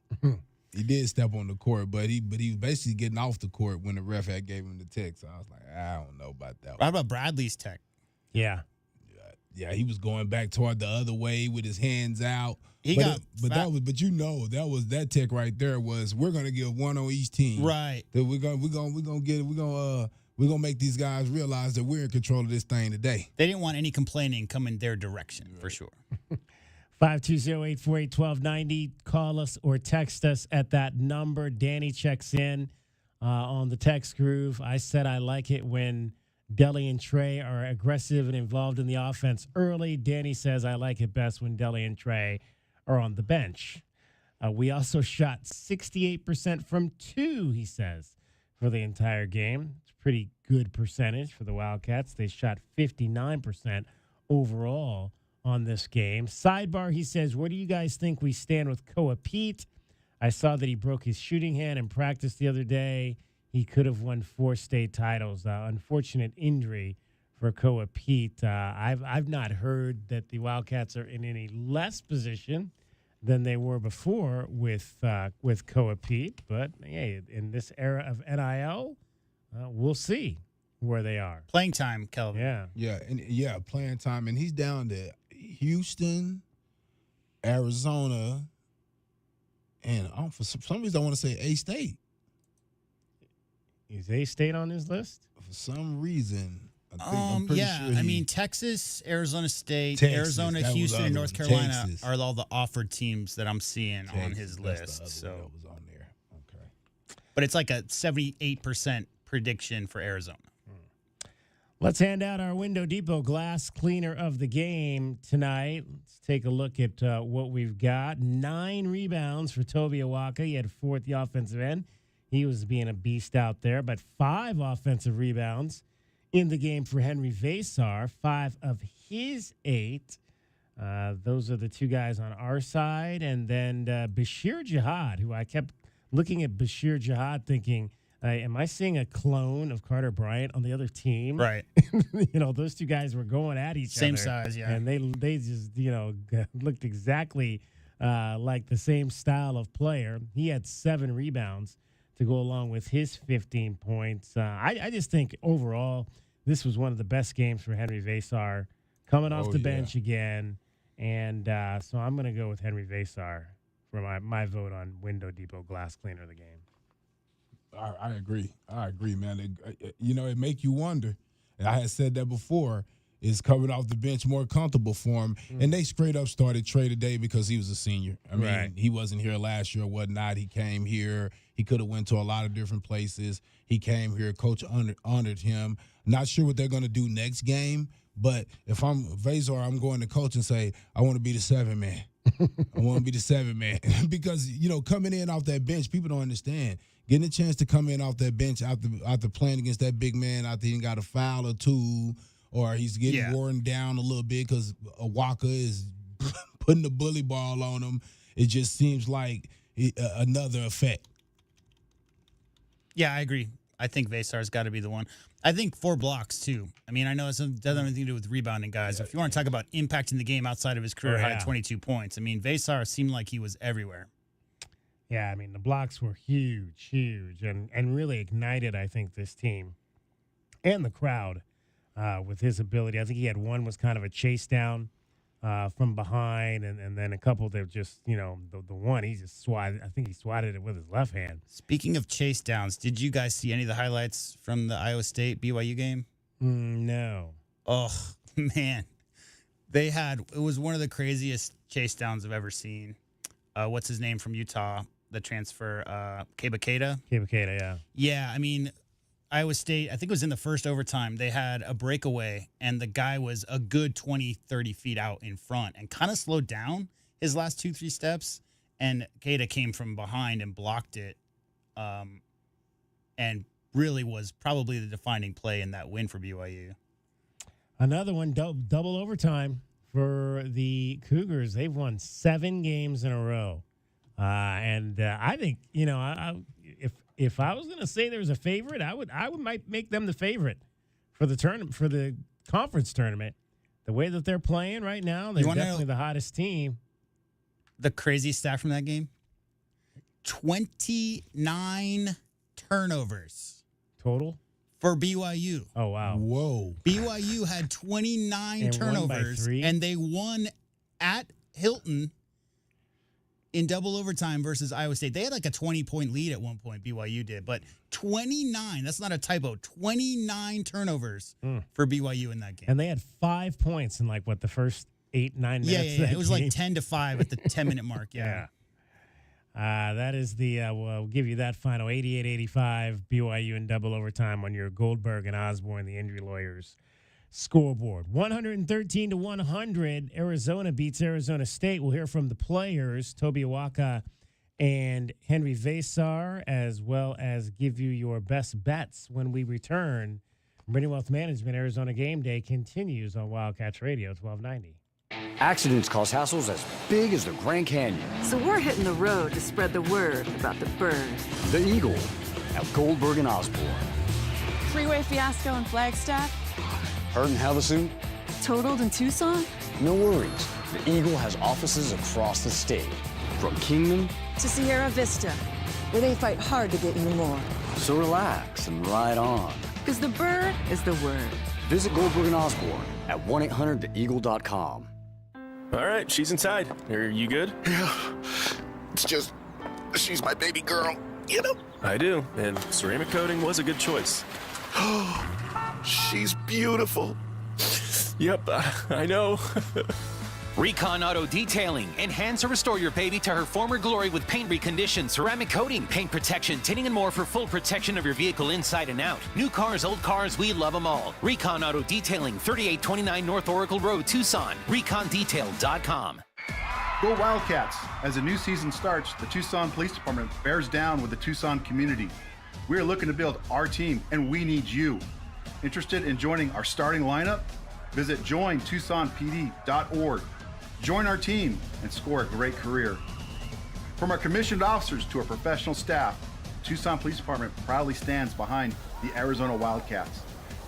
He did step on the court, but he was basically getting off the court when the ref had gave him the tech. So I was like, I don't know about that. How about Bradley's tech? Yeah. Yeah, he was going back toward the other way with his hands out. That tech right there was we're gonna give one on each team. Right. That we're gonna make these guys realize that we're in control of this thing today. They didn't want any complaining coming their direction, for sure. 520-848-1290. Call us or text us at that number. Danny checks in on the text groove. I said I like it when Deli and Trey are aggressive and involved in the offense early. Danny says I like it best when Deli and Trey are on the bench. We also shot 68% from 2, he says, for the entire game. It's a pretty good percentage for the Wildcats. They shot 59% overall on this game. Sidebar, he says, where do you guys think we stand with Koa Pete? I saw that he broke his shooting hand in practice the other day. He could have won 4 state titles. Unfortunate injury for Koa Pete. I've not heard that the Wildcats are in any less position than they were before with Koa Pete. But hey, in this era of NIL, we'll see where they are. Playing time, Kelvin. Yeah, playing time, and he's down to Houston, Arizona, and for some reason I want to say A-State. Is A-State on his list? For some reason, I'm pretty sure Texas, Arizona State, Texas, Arizona, Houston, and North Carolina are all the offered teams that I'm seeing on his list. So that was on there. Okay, but it's like a 78% prediction for Arizona. Let's hand out our Window Depot glass cleaner of the game tonight. Let's take a look at what we've got. 9 rebounds for Toby Awaka. He had 4 at the offensive end. He was being a beast out there, but 5 offensive rebounds in the game for Henry Vasar, 5 of his 8. Those are the 2 guys on our side. And then Bashir Jihad, who I kept looking at Bashir Jihad thinking, am I seeing a clone of Carter Bryant on the other team? Right. Those 2 guys were going at each other. Same size, yeah. And they just, looked exactly like the same style of player. He had 7 rebounds to go along with his 15 points. I just think overall this was one of the best games for Henry Vasar coming off the bench again. And so I'm going to go with Henry Vasar for my vote on Window Depot glass cleaner of the game. I agree, man. It make you wonder. And I had said that before. Is coming off the bench more comfortable for him. And they straight up started Trey today because he was a senior. He wasn't here last year or whatnot. He came here. He could have went to a lot of different places. He came here. Coach honored him. Not sure what they're going to do next game, but if I'm Vasar, I'm going to coach and say, I want to be the 7 man. I want to be the 7 man. Because, coming in off that bench, people don't understand. Getting a chance to come in off that bench after playing against that big man, after he got a foul or 2, or he's getting worn down a little bit because Awaka is putting the bully ball on him. It just seems like another effect. Yeah, I agree. I think Vasar's got to be the one. I think 4 blocks, too. I know it doesn't have anything to do with rebounding, guys. If you want to talk about impacting the game outside of his career high 22 points, Vasar seemed like he was everywhere. Yeah, the blocks were huge, and really ignited, I think, this team and the crowd with his ability. I think he had one was kind of a chase down from behind, and then a couple that just, the one he just swatted. I think he swatted it with his left hand. Speaking of chase downs, did you guys see any of the highlights from the Iowa State BYU game? No. Oh, man. It was one of the craziest chase downs I've ever seen. What's his name from Utah? The transfer, Keba Keita? Keba Keita, yeah. Yeah, Iowa State, I think it was in the first overtime, they had a breakaway, and the guy was a good 20, 30 feet out in front and kind of slowed down his last 2-3 steps, and Keita came from behind and blocked it, and really was probably the defining play in that win for BYU. Another one, double overtime for the Cougars. They've won 7 games in a row. And I think, if I was going to say there's a favorite, I might make them the favorite for the conference tournament. The way that they're playing right now, they're definitely the hottest team. The crazy stat from that game: 29 turnovers total for BYU. Oh, wow. Whoa. BYU had 29 turnovers, and they won at Hilton in double overtime versus Iowa State. They had like a 20-point lead at one point, BYU did, but 29, that's not a typo, 29 turnovers for BYU in that game. And they had 5 points in the first 8-9 minutes. Yeah. It was like 10-5 at the 10-minute mark. Yeah. That is we'll give you that final 88-85 BYU in double overtime on your Goldberg and Osborne, the injury lawyers, scoreboard. 113-100, Arizona beats Arizona State. We'll hear from the players, Toby Awaka and Henry Vasar, as well as give you your best bets when we return. Meridian Wealth Management, Arizona Game Day continues on Wildcats Radio 1290. Accidents cause hassles as big as the Grand Canyon. So we're hitting the road to spread the word about the bird. The Eagle at Goldberg and Osborne. Freeway fiasco in Flagstaff. Hurt in Havasu? Totaled in Tucson. No worries. The Eagle has offices across the state. From Kingman to Sierra Vista, where they fight hard to get you more. So relax and ride on. Because the bird is the word. Visit Goldberg and Osborne at 1-800-THEEAGLE.com. All right, she's inside. Are you good? Yeah. It's just, she's my baby girl, you know? I do, and ceramic coating was a good choice. Oh, she's beautiful. Yep, I know. Recon Auto Detailing. Enhance or restore your baby to her former glory with paint recondition, ceramic coating, paint protection, tinting, and more for full protection of your vehicle inside and out. New cars, old cars, we love them all. Recon Auto Detailing, 3829 North Oracle Road, Tucson. ReconDetail.com. Go Wildcats! As the new season starts, the Tucson Police Department bears down with the Tucson community. We are looking to build our team, and we need you. Interested in joining our starting lineup? Visit jointucsonpd.org. Join our team and score a great career. From our commissioned officers to our professional staff, Tucson Police Department proudly stands behind the Arizona Wildcats.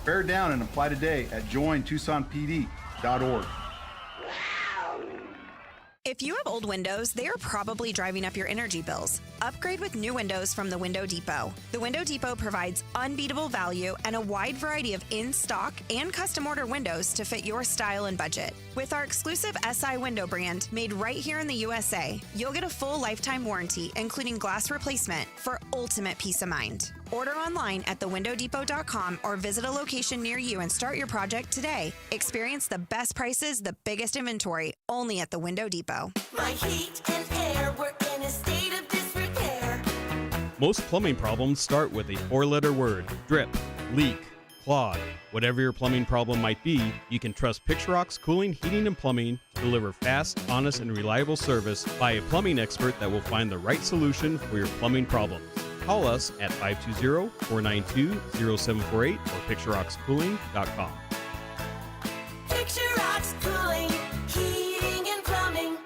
Bear down and apply today at jointucsonpd.org. If you have old windows, they are probably driving up your energy bills. Upgrade with new windows from the Window Depot. The Window Depot provides unbeatable value and a wide variety of in-stock and custom order windows to fit your style and budget. With our exclusive SI window brand made right here in the USA, you'll get a full lifetime warranty, including glass replacement, for ultimate peace of mind. Order online at thewindowdepot.com or visit a location near you and start your project today. Experience the best prices, the biggest inventory, only at the Window Depot. My heat and air were in a state of disrepair. Most plumbing problems start with a 4-letter word: drip, leak, clog. Whatever your plumbing problem might be, you can trust Picturox Cooling, Heating, and Plumbing to deliver fast, honest, and reliable service by a plumbing expert that will find the right solution for your plumbing problems. Call us at 520-492-0748 or picturoxcooling.com. Picturox Cooling, Heating and Plumbing.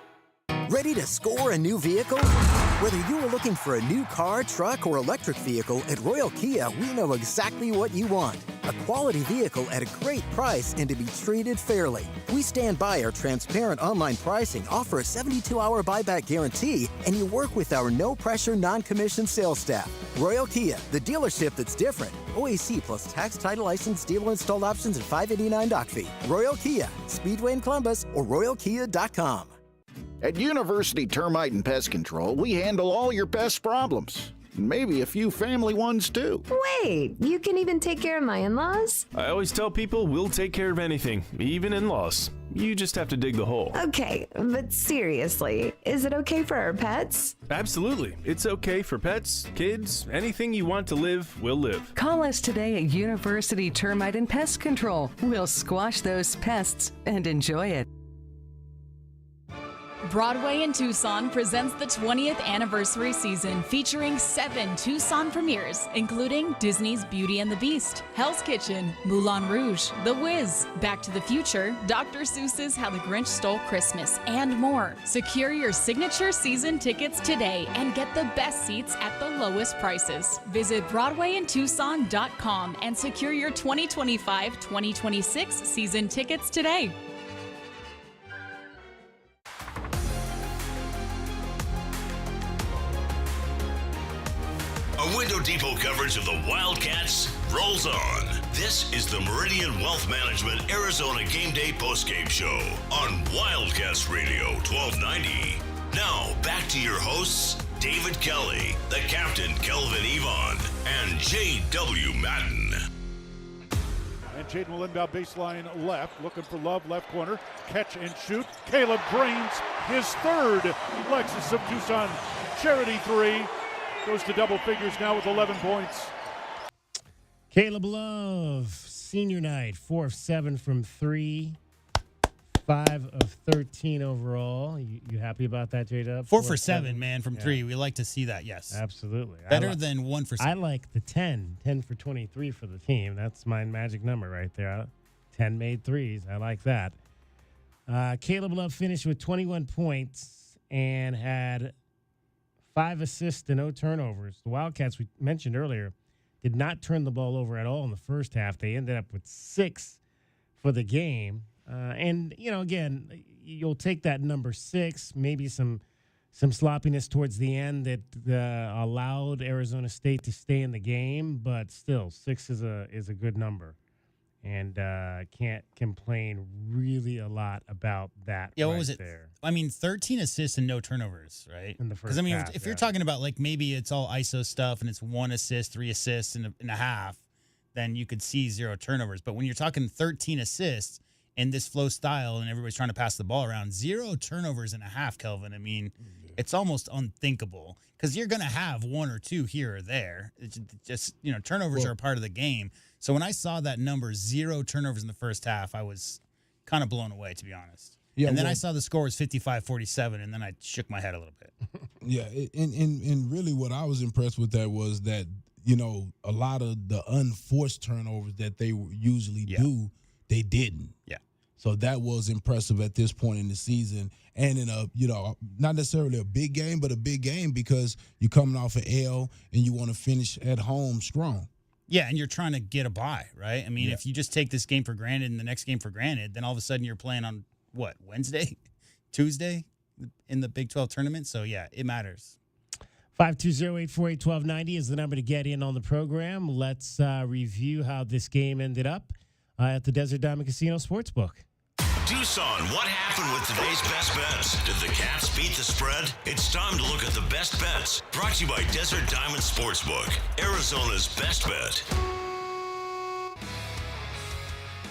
Ready to score a new vehicle? Whether you are looking for a new car, truck, or electric vehicle, at Royal Kia, we know exactly what you want. A quality vehicle at a great price and to be treated fairly. We stand by our transparent online pricing, offer a 72-hour buyback guarantee, and you work with our no-pressure, non-commissioned sales staff. Royal Kia, the dealership that's different. OAC plus tax, title, license, dealer installed options, and $589 doc fee. Royal Kia, Speedway in Columbus, or royalkia.com. At University Termite and Pest Control, we handle all your pest problems. Maybe a few family ones, too. Wait, you can even take care of my in-laws? I always tell people we'll take care of anything, even in-laws. You just have to dig the hole. Okay, but seriously, is it okay for our pets? Absolutely. It's okay for pets, kids, anything you want to live will live. Call us today at University Termite and Pest Control. We'll squash those pests and enjoy it. Broadway in Tucson presents the 20th anniversary season featuring 7 Tucson premieres, including Disney's Beauty and the Beast, Hell's Kitchen, Moulin Rouge, The Wiz, Back to the Future, Dr. Seuss's How the Grinch Stole Christmas, and more. Secure your signature season tickets today and get the best seats at the lowest prices. Visit BroadwayInTucson.com and secure your 2025-2026 season tickets today. Our Window Depot coverage of the Wildcats rolls on. This is the Meridian Wealth Management Arizona Game Day postgame show on Wildcats Radio 1290. Now, back to your hosts, David Kelly, the captain, Kelvin Yvonne, and J.W. Madden. And Jaden will inbound baseline left, looking for Love, left corner, catch and shoot. Caleb drains his third. Lexus of Tucson Charity 3. Goes to double figures now with 11 points. Caleb Love, senior night, 4 of 7 from 3, 5 of 13 overall. You happy about that, J-Dub? 4 for 7, man, from 3. We like to see that, yes. Absolutely. Better than 1 for 7. I like the 10 for 23 for the team. That's my magic number right there. 10 made threes. I like that. Caleb Love finished with 21 points and had 5 assists and no turnovers. The Wildcats, we mentioned earlier, did not turn the ball over at all in the first half. They ended up with 6 for the game. And, again, you'll take that number 6, maybe some sloppiness towards the end that allowed Arizona State to stay in the game, but still, 6 is a good number. And can't complain really a lot about that. Yeah, what right was it? There. 13 assists and no turnovers, right? In the first Because, half, if you're talking about, maybe it's all ISO stuff and it's 1 assist, 3 assists and a half, then you could see 0 turnovers. But when you're talking 13 assists in this flow style and everybody's trying to pass the ball around, 0 turnovers and a half, Kelvin, it's almost unthinkable because you're going to have 1 or 2 here or there. It's just, turnovers are a part of the game. So when I saw that number, 0 turnovers in the first half, I was kind of blown away, to be honest. Yeah, and then I saw the score was 55-47, and then I shook my head a little bit. Yeah, and really what I was impressed with that was that, a lot of the unforced turnovers that they usually do, they didn't. Yeah. So that was impressive at this point in the season. And in a, not necessarily a big game, but a big game because you're coming off an L and you want to finish at home strong. Yeah, and you're trying to get a bye, right? If you just take this game for granted and the next game for granted, then all of a sudden you're playing on, Wednesday? Tuesday in the Big 12 tournament? So, yeah, it matters. 520-848-1290 is the number to get in on the program. Let's review how this game ended up at the Desert Diamond Casino Sportsbook. Tucson, what happened with today's best bets? Did the Cats beat the spread? It's time to look at the best bets. Brought to you by Desert Diamond Sportsbook, Arizona's best bet.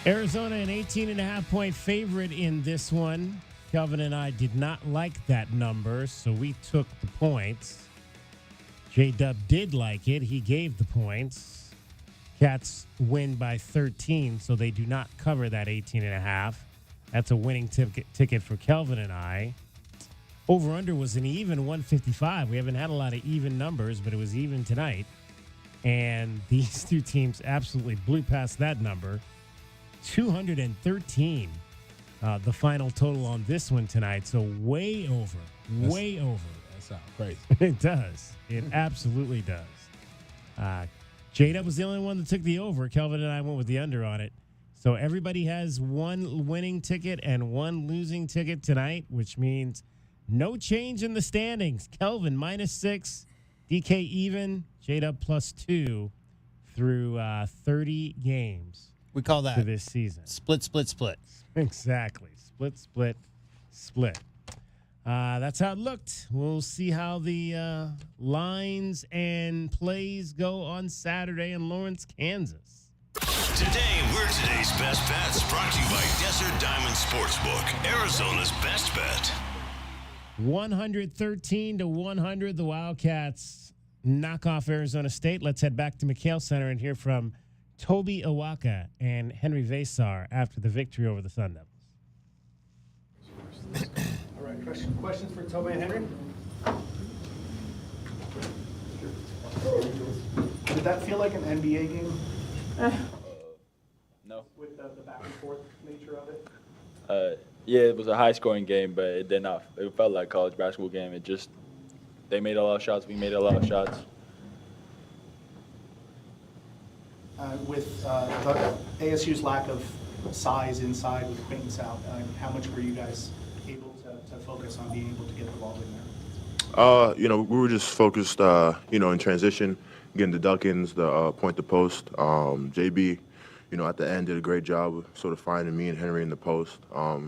Arizona, an 18.5-point favorite in this one. Kelvin and I did not like that number, so we took the points. J-Dub did like it. He gave the points. Cats win by 13, so they do not cover that 18.5. That's a winning ticket for Kelvin and I. Over-under was an even 155. We haven't had a lot of even numbers, but it was even tonight. And these two teams absolutely blew past that number. 213, the final total on this one tonight. So way over. That sounds crazy. It does. It absolutely does. J-Dub was the only one that took the over. Kelvin and I went with the under on it. So everybody has 1 winning ticket and 1 losing ticket tonight, which means no change in the standings. Kelvin -6, DK even, J-Dub +2 through 30 games. We call that for this season. Split. Exactly. Split. That's how it looked. We'll see how the lines and plays go on Saturday in Lawrence, Kansas. Today, we're today's best bets, brought to you by Desert Diamond Sportsbook, Arizona's best bet. 113-100, the Wildcats knock off Arizona State. Let's head back to McKale Center and hear from Toby Awaka and Henry Vasar after the victory over the Sun Devils. All right, questions for Toby and Henry? Did that feel like an NBA game? No. With the back and forth nature of it? Yeah, it was a high-scoring game, but it did not. It felt like a college basketball game. It just, they made a lot of shots. We made a lot of shots. With the ASU's lack of size inside with Quaintance out, how much were you guys able to focus on being able to get the ball in there? We were just focused, in transition, getting the duck-ins, the point to post. JB, at the end did a great job of sort of finding me and Henry in the post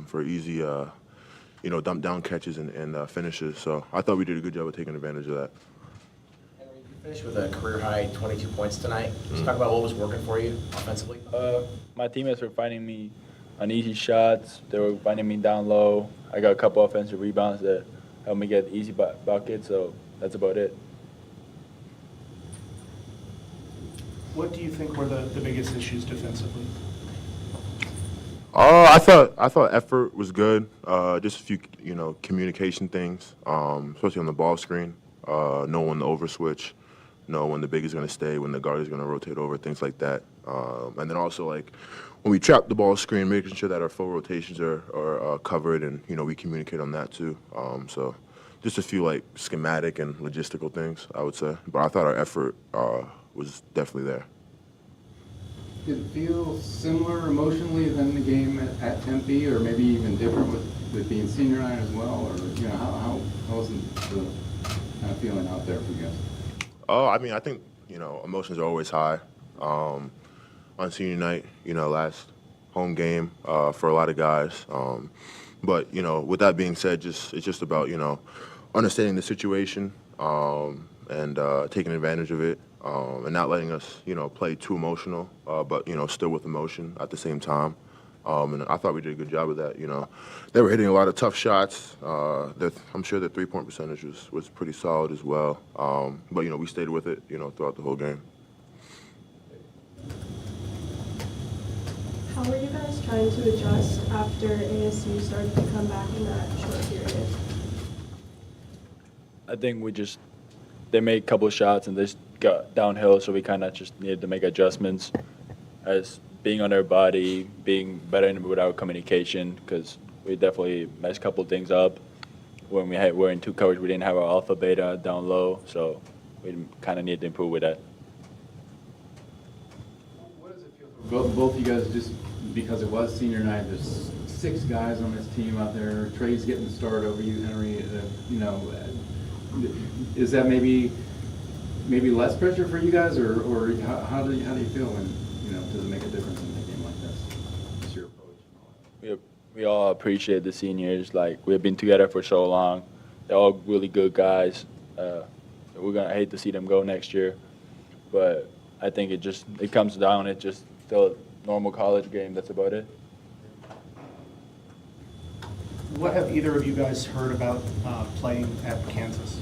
for easy, dump down catches and finishes. So I thought we did a good job of taking advantage of that. Henry, you finished with a career-high 22 points tonight. Let's talk about what was working for you offensively. My teammates were finding me on easy shots. They were finding me down low. I got a couple offensive rebounds that helped me get easy buckets, so that's about it. What do you think were the biggest issues defensively? I thought effort was good. Just a few, communication things, especially on the ball screen. Know when to overswitch, know when the big is going to stay, when the guard is going to rotate over, things like that. And then also, when we trap the ball screen, making sure that our full rotations are covered, and we communicate on that too. So just a few schematic and logistical things, I would say. But I thought our effort was definitely there. Did it feel similar emotionally than the game at Tempe, or maybe even different with being senior night as well? Or how wasn't the kind of feeling out there for you guys? I think emotions are always high. On senior night, last home game for a lot of guys. But with that being said, it's just about understanding the situation and taking advantage of it, and not letting us play too emotional, but still with emotion at the same time. And I thought we did a good job of that. They were hitting a lot of tough shots. I'm sure their three-point percentage was pretty solid as well. But we stayed with it throughout the whole game. How were you guys trying to adjust after ASU started to come back in that short period? I think they made a couple of shots and they just got downhill, so we kind of just needed to make adjustments as being on their body, being better with our communication, because we definitely messed a couple of things up. When we were in two coverage, we didn't have our alpha beta down low, so we kind of needed to improve with that. Both you guys, just because it was senior night, there's 6 guys on this team out there. Trey's getting the start over you, Henry. Is that maybe less pressure for you guys, or how do you feel when does it make a difference in a game like this? What's your approach? We all appreciate the seniors. We've been together for so long. They're all really good guys. We're gonna hate to see them go next year, but I think it comes down. It's just still a normal college game. That's about it. What have either of you guys heard about playing at Kansas?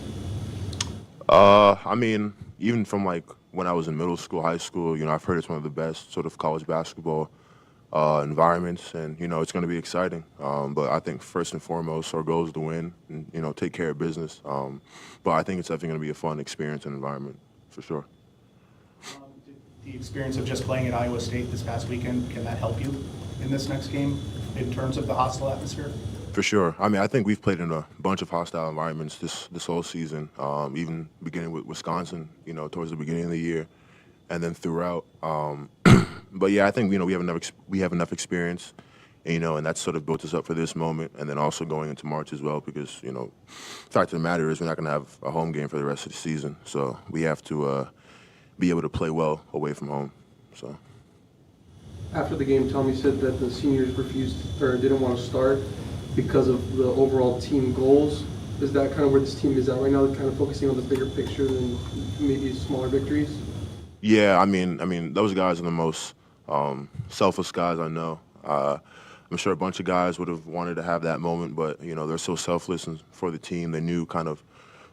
Even from when I was in middle school, high school, I've heard it's one of the best sort of college basketball environments, and it's going to be exciting. But I think first and foremost, our goal is to win and take care of business. But I think it's definitely going to be a fun experience and environment for sure. The experience of just playing at Iowa State this past weekend, can that help you in this next game in terms of the hostile atmosphere? For sure. I think we've played in a bunch of hostile environments this whole season, even beginning with Wisconsin, towards the beginning of the year, and then throughout. But yeah, I think we have enough experience, and that's sort of built us up for this moment, and then also going into March as well, because the fact of the matter is we're not going to have a home game for the rest of the season, so we have to be able to play well away from home. So. After the game, Tommy said that the seniors didn't want to start because of the overall team goals. Is that kind of where this team is at right now, kind of focusing on the bigger picture than maybe smaller victories? Yeah, I mean, those guys are the most Selfless guys, I know. I'm sure a bunch of guys would have wanted to have that moment, but, you know, they're so selfless and for the team. They knew kind of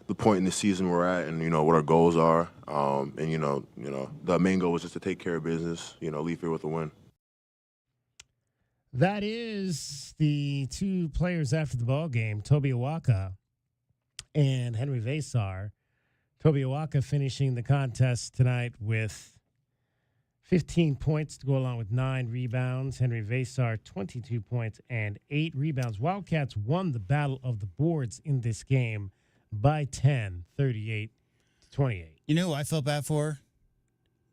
the point in the season we're at and, you know, what our goals are. And, you know, the main goal was just to take care of business, you know, leave here with a win. That is the two players after the ball game, Toby Awaka and Henry Vasar. Toby Awaka finishing the contest tonight with 15 points to go along with 9 rebounds. Henry Vasar, 22 points and 8 rebounds. Wildcats won the battle of the boards in this game by 10, 38-28. You know who I felt bad for?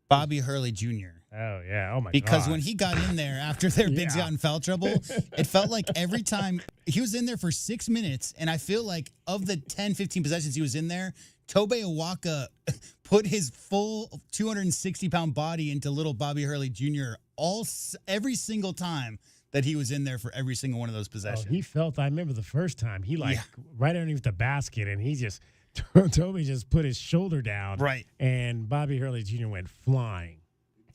Bobby Hurley Jr. Oh, yeah. Oh, my God. Because when he got in there after their bigs got in foul trouble, it felt like every time he was in there for 6 minutes, and I feel like of the 10, 15 possessions he was in there, Tobe Awaka put his full 260-pound body into little Bobby Hurley Jr. every single time that he was in there for every single one of those possessions. Oh, he felt, I remember the first time, he right underneath the basket, and he just, Toby just put his shoulder down. Right. And Bobby Hurley Jr. went flying.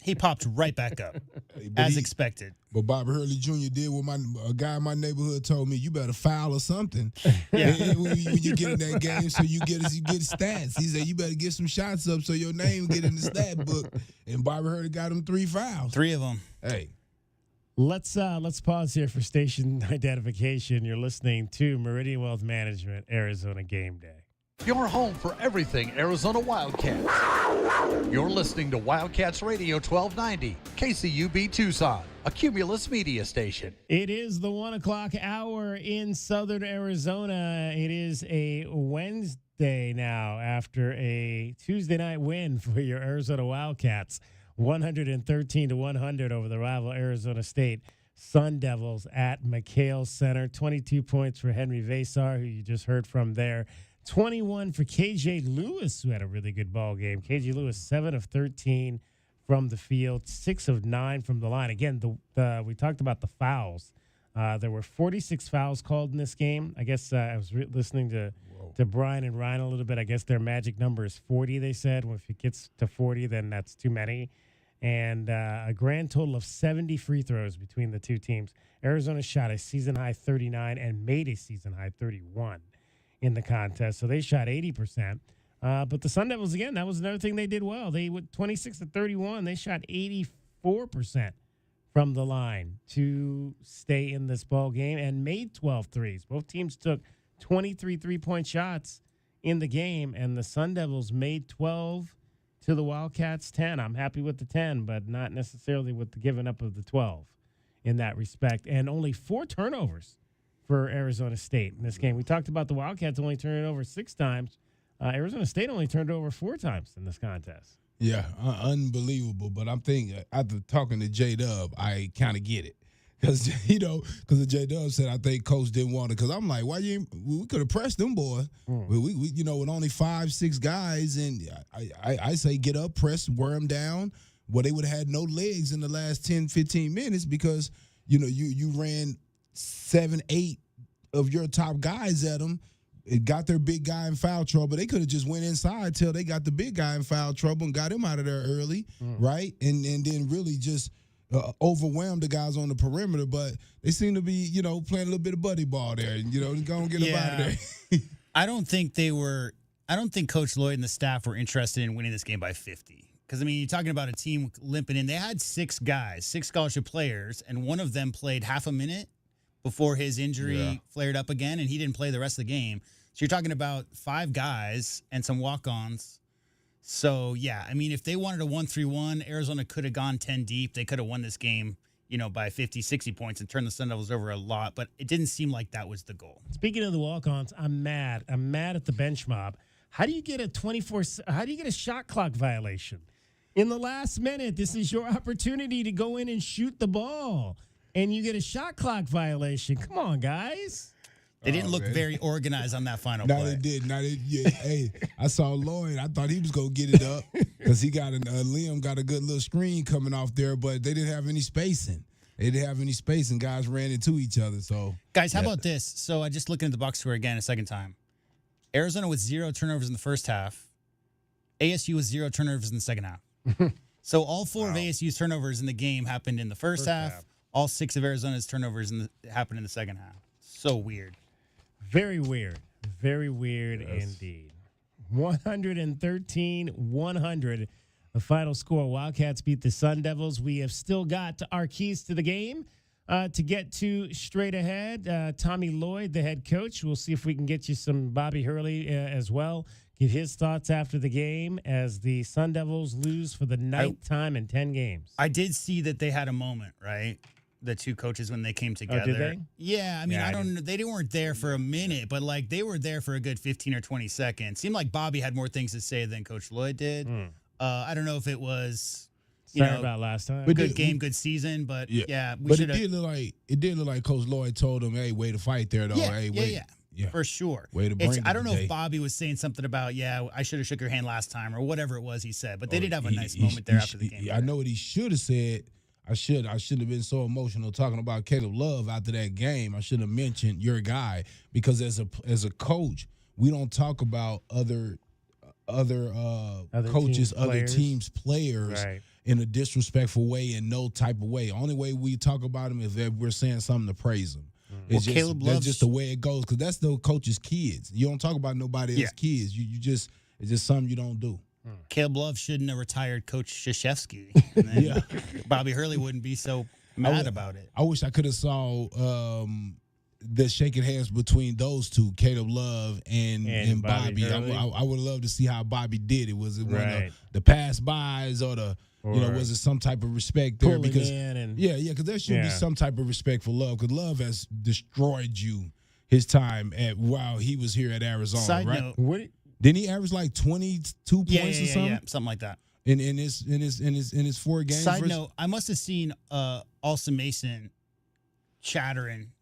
He popped right back up, as expected. But Bobby Hurley Jr. did what a guy in my neighborhood told me, you better foul or something. Yeah. when you get in that game, so you get stats. He said, you better get some shots up so your name get in the stat book. And Bobby Hurley got him 3 fouls. 3 of them. Hey. Let's pause here for station identification. You're listening to Meridian Wealth Management, Arizona Game Day. Your home for everything Arizona Wildcats. You're listening to Wildcats Radio 1290, KCUB Tucson, a Cumulus media station. It is the 1 o'clock hour in southern Arizona. It is a Wednesday now after a Tuesday night win for your Arizona Wildcats. 113-100 over the rival Arizona State Sun Devils at McKale Center. 22 points for Henry Vasar, who you just heard from there. 21 for KJ Lewis, who had a really good ball game. KJ Lewis, 7 of 13 from the field, 6 of 9 from the line. Again, we talked about the fouls. There were 46 fouls called in this game. I guess I was listening to Brian and Ryan a little bit. I guess their magic number is 40, they said. Well, if it gets to 40, then that's too many. And a grand total of 70 free throws between the two teams. Arizona shot a season-high 39 and made a season-high 31 in the contest. So they shot 80%. But the Sun Devils, again, that was another thing they did well. They went 26 of 31. They shot 84% from the line to stay in this ball game and made 12 threes. Both teams took 23 three-point shots in the game, and the Sun Devils made 12 to the Wildcats 10. I'm happy with the 10, but not necessarily with the giving up of the 12 in that respect. And only 4 turnovers for Arizona State in this game. We talked about the Wildcats only turning it over 6 times. Arizona State only turned it over 4 times in this contest. Yeah, unbelievable. But I'm thinking, after talking to J-Dub, I kind of get it. Because, because J-Dub said, I think Coach didn't want it. Because I'm like, we could have pressed them, boy. We with only 5-6 guys. And I say get up, press, wear them down. Well, they would have had no legs in the last 10, 15 minutes because, you ran 7-8 of your top guys at them. It got their big guy in foul trouble. They could have just went inside till they got the big guy in foul trouble and got him out of there early, right? And then really just overwhelmed the guys on the perimeter. But they seem to be, playing a little bit of buddy ball there. And, go and get them out of there. I don't think Coach Lloyd and the staff were interested in winning this game by 50. Because, you're talking about a team limping in. They had 6 guys, 6 scholarship players, and one of them played half a minute before his injury flared up again, and he didn't play the rest of the game. So you're talking about 5 guys and some walk-ons. So, yeah, if they wanted a 1-3-1, Arizona could have gone 10 deep. They could have won this game, by 50, 60 points and turned the Sun Devils over a lot. But it didn't seem like that was the goal. Speaking of the walk-ons, I'm mad. I'm mad at the bench mob. How do you get a shot clock violation? In the last minute, this is your opportunity to go in and shoot the ball, and you get a shot clock violation. Come on, guys. They didn't look very organized on that final play. No, they did. Hey, I saw Lloyd. I thought he was going to get it up because he got Liam got a good little screen coming off there, but they didn't have any spacing. Guys ran into each other. So, guys, how about this? So, I just looking at the box score again a second time. Arizona with 0 turnovers in the first half. ASU with 0 turnovers in the second half. So all 4 of ASU's turnovers in the game happened in the first half. All 6 of Arizona's turnovers happened in the second half. So weird. Very weird. Very weird indeed. 113-100. The final score. Wildcats beat the Sun Devils. We have still got our keys to the game to get to straight ahead. Tommy Lloyd, the head coach. We'll see if we can get you some Bobby Hurley as well. Give his thoughts after the game as the Sun Devils lose for the 9th time in 10 games. I did see that they had a moment, right? The 2 coaches when they came together. Oh, did they? Yeah, I mean, I don't know. They weren't there for a minute, but like they were there for a good 15 or 20 seconds. Seemed like Bobby had more things to say than Coach Lloyd did. I don't know if it was about last time. Good game, good season, but yeah, we should have. It did look like Coach Lloyd told him, "Hey, way to fight there, though. Yeah, for sure." Way to bring it I don't know today. if Bobby was saying something about, I should have shook your hand last time or whatever it was he said, but they did have a nice moment there after the game. I know what he should have said. I shouldn't have been so emotional talking about Caleb Love after that game. I should have mentioned your guy because as a coach, we don't talk about other coaches, other teams' players in a disrespectful way, in no type of way. Only way we talk about them is that we're saying something to praise them. It's that's just the way it goes because that's the coach's kids. You don't talk about nobody else's kids. It's just something you don't do. Caleb Love shouldn't have retired Coach Krzyzewski. Bobby Hurley wouldn't be so mad about it. I wish I could have saw the shaking hands between those two, Caleb Love and Bobby. I would love to see how Bobby did it. Was it one of the pass-bys or was it some type of respect there? Because because there should be some type of respect for Love because Love has destroyed you his time while he was here at Arizona. Side right? note, didn't he average like 22 points or something? Yeah, something like that. In his 4 games. Side note, I must have seen Alston Mason chattering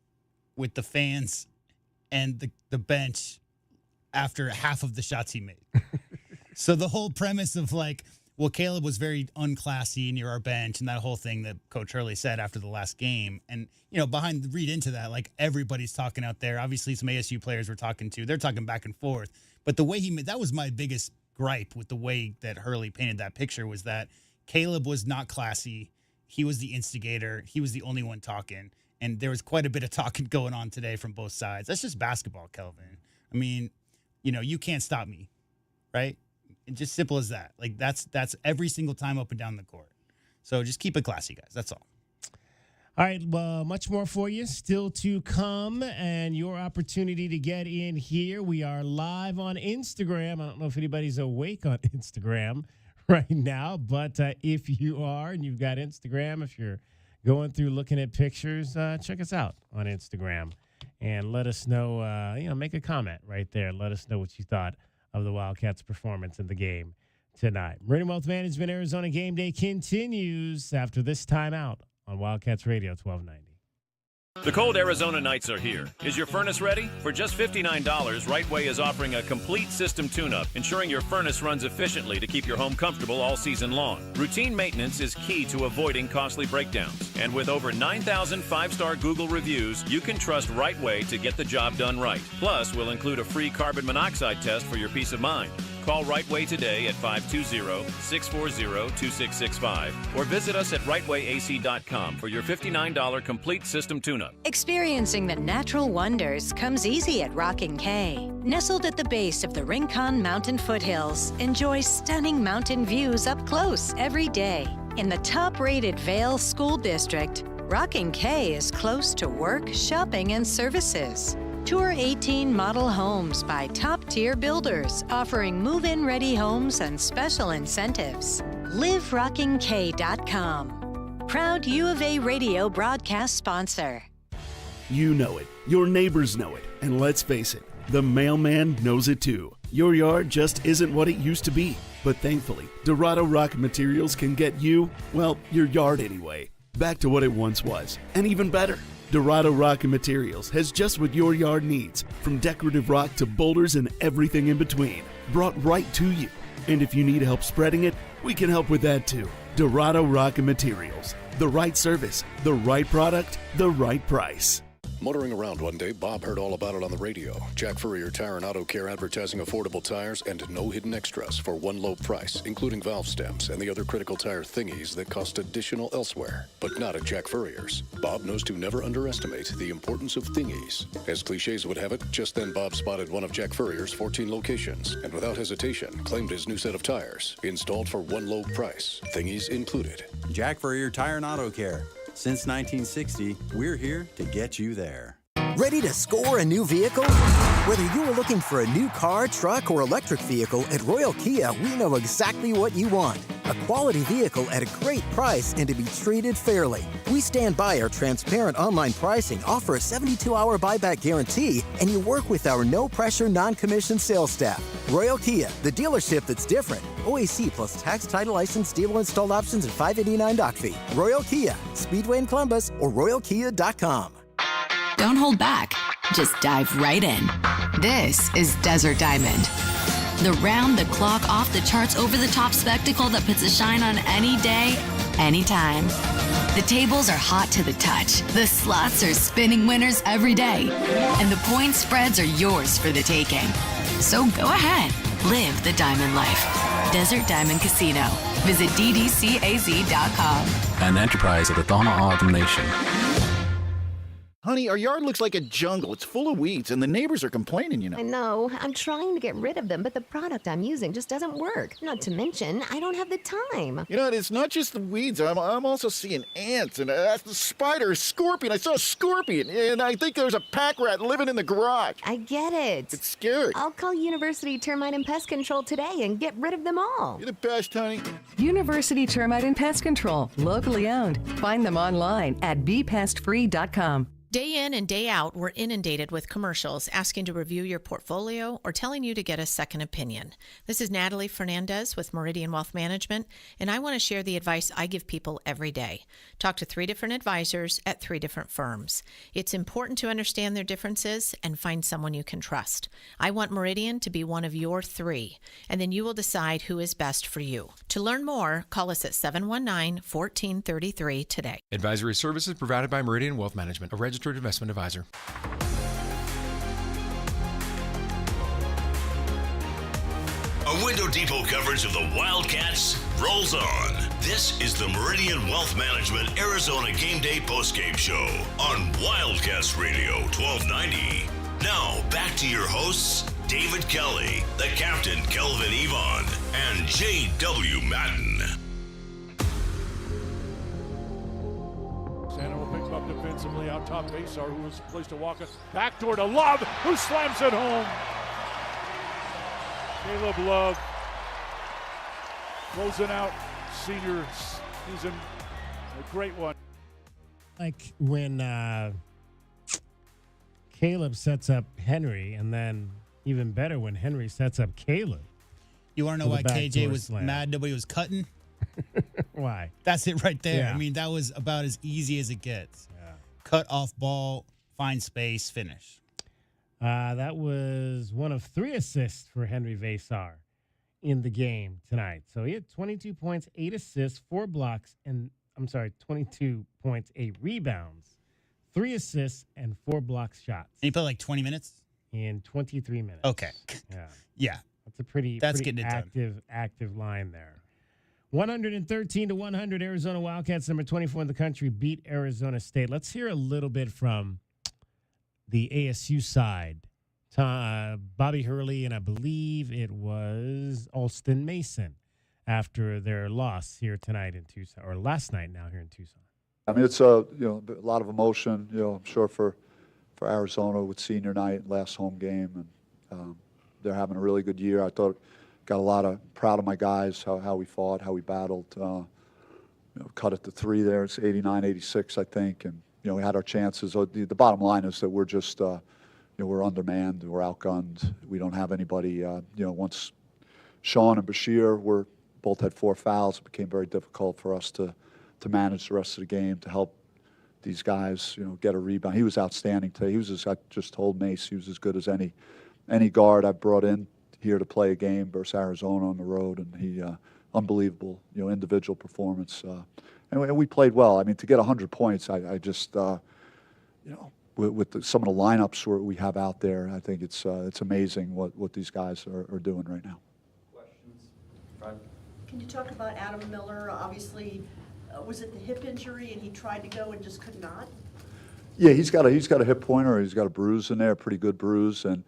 with the fans and the bench after half of the shots he made. So the whole premise of Caleb was very unclassy near our bench and that whole thing that Coach Hurley said after the last game. And, read into that, everybody's talking out there. Obviously, some ASU players we're talking to. They're talking back and forth. But the way that was my biggest gripe with the way that Hurley painted that picture was that Caleb was not classy. He was the instigator. He was the only one talking. And there was quite a bit of talking going on today from both sides. That's just basketball, Kelvin. I mean, you can't stop me, right? It's just simple as that. That's every single time up and down the court. So just keep it classy, guys. That's all. All right, well, much more for you still to come, and your opportunity to get in here. We are live on Instagram. I don't know if anybody's awake on Instagram right now, but if you are and you've got Instagram, if you're going through looking at pictures, check us out on Instagram and let us know, make a comment right there. Let us know what you thought of the Wildcats' performance in the game tonight. Meridian Wealth Management Arizona Game Day continues after this timeout on Wildcats Radio 1290. The cold Arizona nights are here. Is your furnace ready? For just $59, Rightway is offering a complete system tune-up, ensuring your furnace runs efficiently to keep your home comfortable all season long. Routine maintenance is key to avoiding costly breakdowns. And with over 9,000 5-star Google reviews, you can trust Rightway to get the job done right. Plus, we'll include a free carbon monoxide test for your peace of mind. Call Rightway today at 520-640-2665 or visit us at rightwayac.com for your $59 complete system tune-up. Experiencing the natural wonders comes easy at Rockin' K. Nestled at the base of the Rincon Mountain foothills, enjoy stunning mountain views up close every day. In the top-rated Vail School District, Rockin' K is close to work, shopping, and services. Tour 18 model homes by top-tier builders offering move-in ready homes and special incentives. LiveRockingK.com. Proud U of A radio broadcast sponsor. You know it, your neighbors know it, and let's face it, the mailman knows it too. Your yard just isn't what it used to be, but thankfully, Dorado Rock Materials can get you, well, your yard anyway, back to what it once was, and even better. Dorado Rock and Materials has just what your yard needs, from decorative rock to boulders and everything in between, brought right to you. And if you need help spreading it, we can help with that too. Dorado Rock and Materials. The right service, the right product, the right price. Motoring around one day, Bob heard all about it on the radio. Jack Furrier Tire and Auto Care advertising affordable tires and no hidden extras for one low price, including valve stems and the other critical tire thingies that cost additional elsewhere, but not at Jack Furrier's. Bob knows to never underestimate the importance of thingies. As cliches would have it, just then Bob spotted one of Jack Furrier's 14 locations and without hesitation claimed his new set of tires, installed for one low price, thingies included. Jack Furrier Tire and Auto Care. Since 1960, we're here to get you there. Ready to score a new vehicle? Whether you are looking for a new car, truck, or electric vehicle, at Royal Kia, we know exactly what you want. A quality vehicle at a great price and to be treated fairly. We stand by our transparent online pricing, offer a 72-hour buyback guarantee, and you work with our no-pressure, non-commissioned sales staff. Royal Kia, the dealership that's different. OAC plus tax, title, license, dealer installed options, and $589 doc fee. Royal Kia, Speedway in Columbus, or royalkia.com. Don't hold back. Just dive right in. This is Desert Diamond. The round-the-clock, off-the-charts, over-the-top spectacle that puts a shine on any day, anytime. The tables are hot to the touch. The slots are spinning winners every day. And the point spreads are yours for the taking. So go ahead. Live the diamond life. Desert Diamond Casino. Visit ddcaz.com. An enterprise of the Donna Autumn Nation. Honey, our yard looks like a jungle. It's full of weeds, and the neighbors are complaining, you know. I know. I'm trying to get rid of them, but the product I'm using just doesn't work. Not to mention, I don't have the time. You know, it's not just the weeds. I'm also seeing ants and the spider, scorpion. I saw a scorpion, and I think there's a pack rat living in the garage. I get it. It's scary. I'll call University Termite and Pest Control today and get rid of them all. You're the best, honey. University Termite and Pest Control, locally owned. Find them online at bepestfree.com. Day in and day out, we're inundated with commercials asking to review your portfolio or telling you to get a second opinion. This is Natalie Fernandez with Meridian Wealth Management, and I want to share the advice I give people every day. Talk to 3 different advisors at 3 different firms. It's important to understand their differences and find someone you can trust. I want Meridian to be one of your 3, and then you will decide who is best for you. To learn more, call us at 719-1433 today. Advisory services provided by Meridian Wealth Management, a registered investment advisor. A Window Depot coverage of the Wildcats rolls on. This is the Meridian Wealth Management Arizona Gameday postgame show on Wildcats Radio 1290. Now, back to your hosts, David Kelly, the captain Kelvin Yvonne, and J.W. Madden. Sano picks up defensively out top. Basar, who was placed to Walker. Backdoor to Love, who slams it home. Caleb Love closing out senior season. A great one. Like when Caleb sets up Henry, and then even better when Henry sets up Caleb. You want to know why KJ was mad nobody was cutting? Why? That's it right there. Yeah. I mean, that was about as easy as it gets. Yeah. Cut off ball, find space, finish. That was one of 3 assists for Henry Vasar in the game tonight. So he had 22 points, 8 assists, 4 blocks, 22 points, 8 rebounds, 3 assists, and 4 block shots. And he played like 20 minutes? In 23 minutes. Okay. Yeah. Yeah. That's a pretty getting it active line there. 113-100, Arizona Wildcats, number 24 in the country, beat Arizona State. Let's hear a little bit from the ASU side. Bobby Hurley, and I believe it was Alston Mason after their loss here tonight in Tucson, or last night now here in Tucson. I mean, it's a lot of emotion, I'm sure for Arizona with senior night, last home game, and they're having a really good year. I thought got proud of my guys, how we fought, how we battled. Cut it to 3 there. It's 89-86, I think, and we had our chances. The bottom line is that we're just we're undermanned, we're outgunned. We don't have anybody. Once Sean and Bashir both had 4 fouls, it became very difficult for us to manage the rest of the game, to help these guys get a rebound. He was outstanding today. I just told Mace he was as good as any guard I've brought in here to play a game versus Arizona on the road, and he unbelievable individual performance. And we played well. I mean, to get 100 points, I just with some of the lineups we have out there, I think it's amazing what these guys are doing right now. Can you talk about Adam Miller? Obviously, was it the hip injury and he tried to go and just could not? Yeah, he's got a hip pointer. He's got a bruise in there, pretty good bruise, and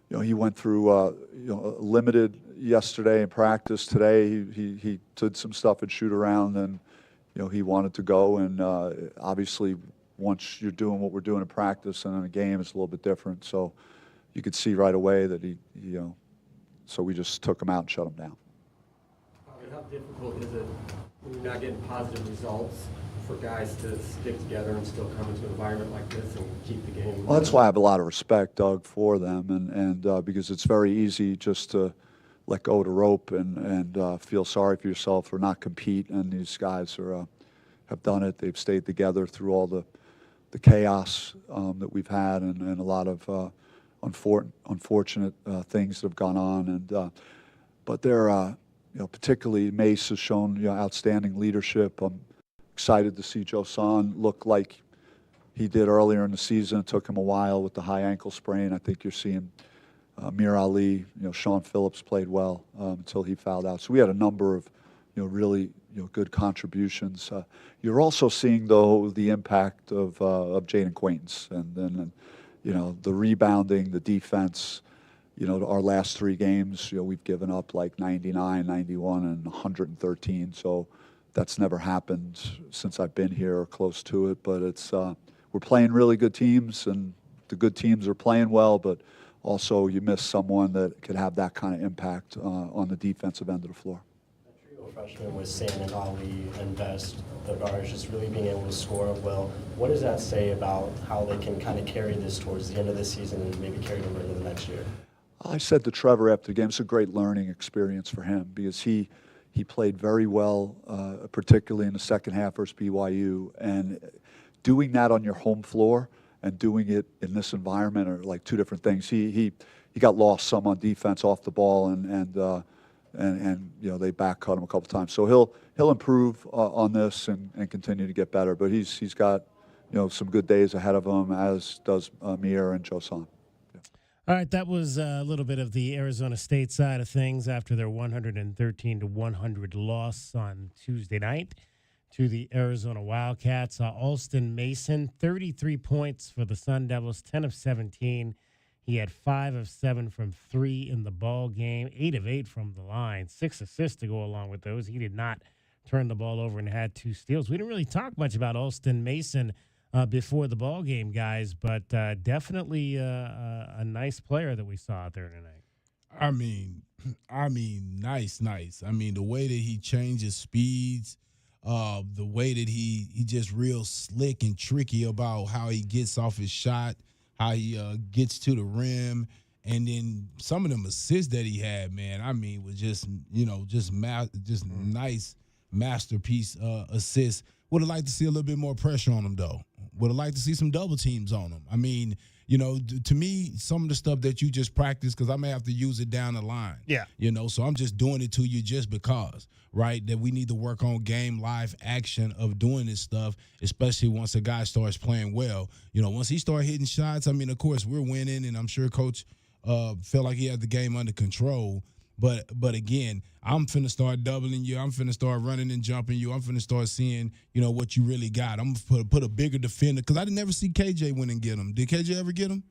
he went through limited yesterday in practice. Today he did some stuff at shoot around, and he wanted to go. And obviously, once you're doing what we're doing in practice and in a game, it's a little bit different. So you could see right away that so we just took him out and shut him down. How difficult is it when you're not getting positive results for guys to stick together and still come into an environment like this and keep the game? Well, that's why I have a lot of respect, Doug, for them, and because it's very easy just to let go of the rope and feel sorry for yourself or not compete. And these guys have done it. They've stayed together through all the chaos that we've had and a lot of unfortunate things that have gone on. And but they're particularly Mace has shown outstanding leadership. I'm excited to see Josan look like he did earlier in the season. It took him a while with the high ankle sprain. I think you're seeing Mir Ali, Sean Phillips played well until he fouled out. So we had a number of really good contributions. You're also seeing though the impact of Jaden Quaintance and then the rebounding, the defense. Our last 3 games, we've given up like 99, 91, and 113. So that's never happened since I've been here or close to it. But it's we're playing really good teams, and the good teams are playing well. But also, you miss someone that could have that kind of impact on the defensive end of the floor. That trio of freshmen with Sam and Ali and Best, the guards, just really being able to score well. What does that say about how they can kind of carry this towards the end of the season and maybe carry them into the next year? I said to Trevor after the game, it's a great learning experience for him because he played very well, particularly in the second half versus BYU. And doing that on your home floor and doing it in this environment are like 2 different things. He got lost some on defense off the ball, and they back cut him a couple times. So he'll improve on this and continue to get better. But he's got some good days ahead of him, as does Mir and Josan. All right, that was a little bit of the Arizona State side of things after their 113-100 loss on Tuesday night to the Arizona Wildcats. Alston Mason, 33 points for the Sun Devils, 10 of 17. He had 5 of 7 from 3 in the ball game, 8 of 8 from the line, 6 assists to go along with those. He did not turn the ball over and had 2 steals. We didn't really talk much about Alston Mason before the ball game, guys, but definitely a nice player that we saw out there tonight. I mean, nice. I mean, the way that he changes speeds, the way that he just real slick and tricky about how he gets off his shot, how he gets to the rim, and then some of them assists that he had, man. I mean, was just nice masterpiece assists. Would have liked to see a little bit more pressure on him, though. Would have liked to see some double teams on him. I mean, to me, some of the stuff that you just practice, because I may have to use it down the line. Yeah. So I'm just doing it to you just because, right, that we need to work on game live action of doing this stuff, especially once a guy starts playing well. Once he starts hitting shots, I mean, of course, we're winning, and I'm sure Coach felt like he had the game under control. But again, I'm finna start doubling you. I'm finna start running and jumping you. I'm finna start seeing, what you really got. I'm gonna put a bigger defender, because I didn't never see KJ win and get him. Did KJ ever get him?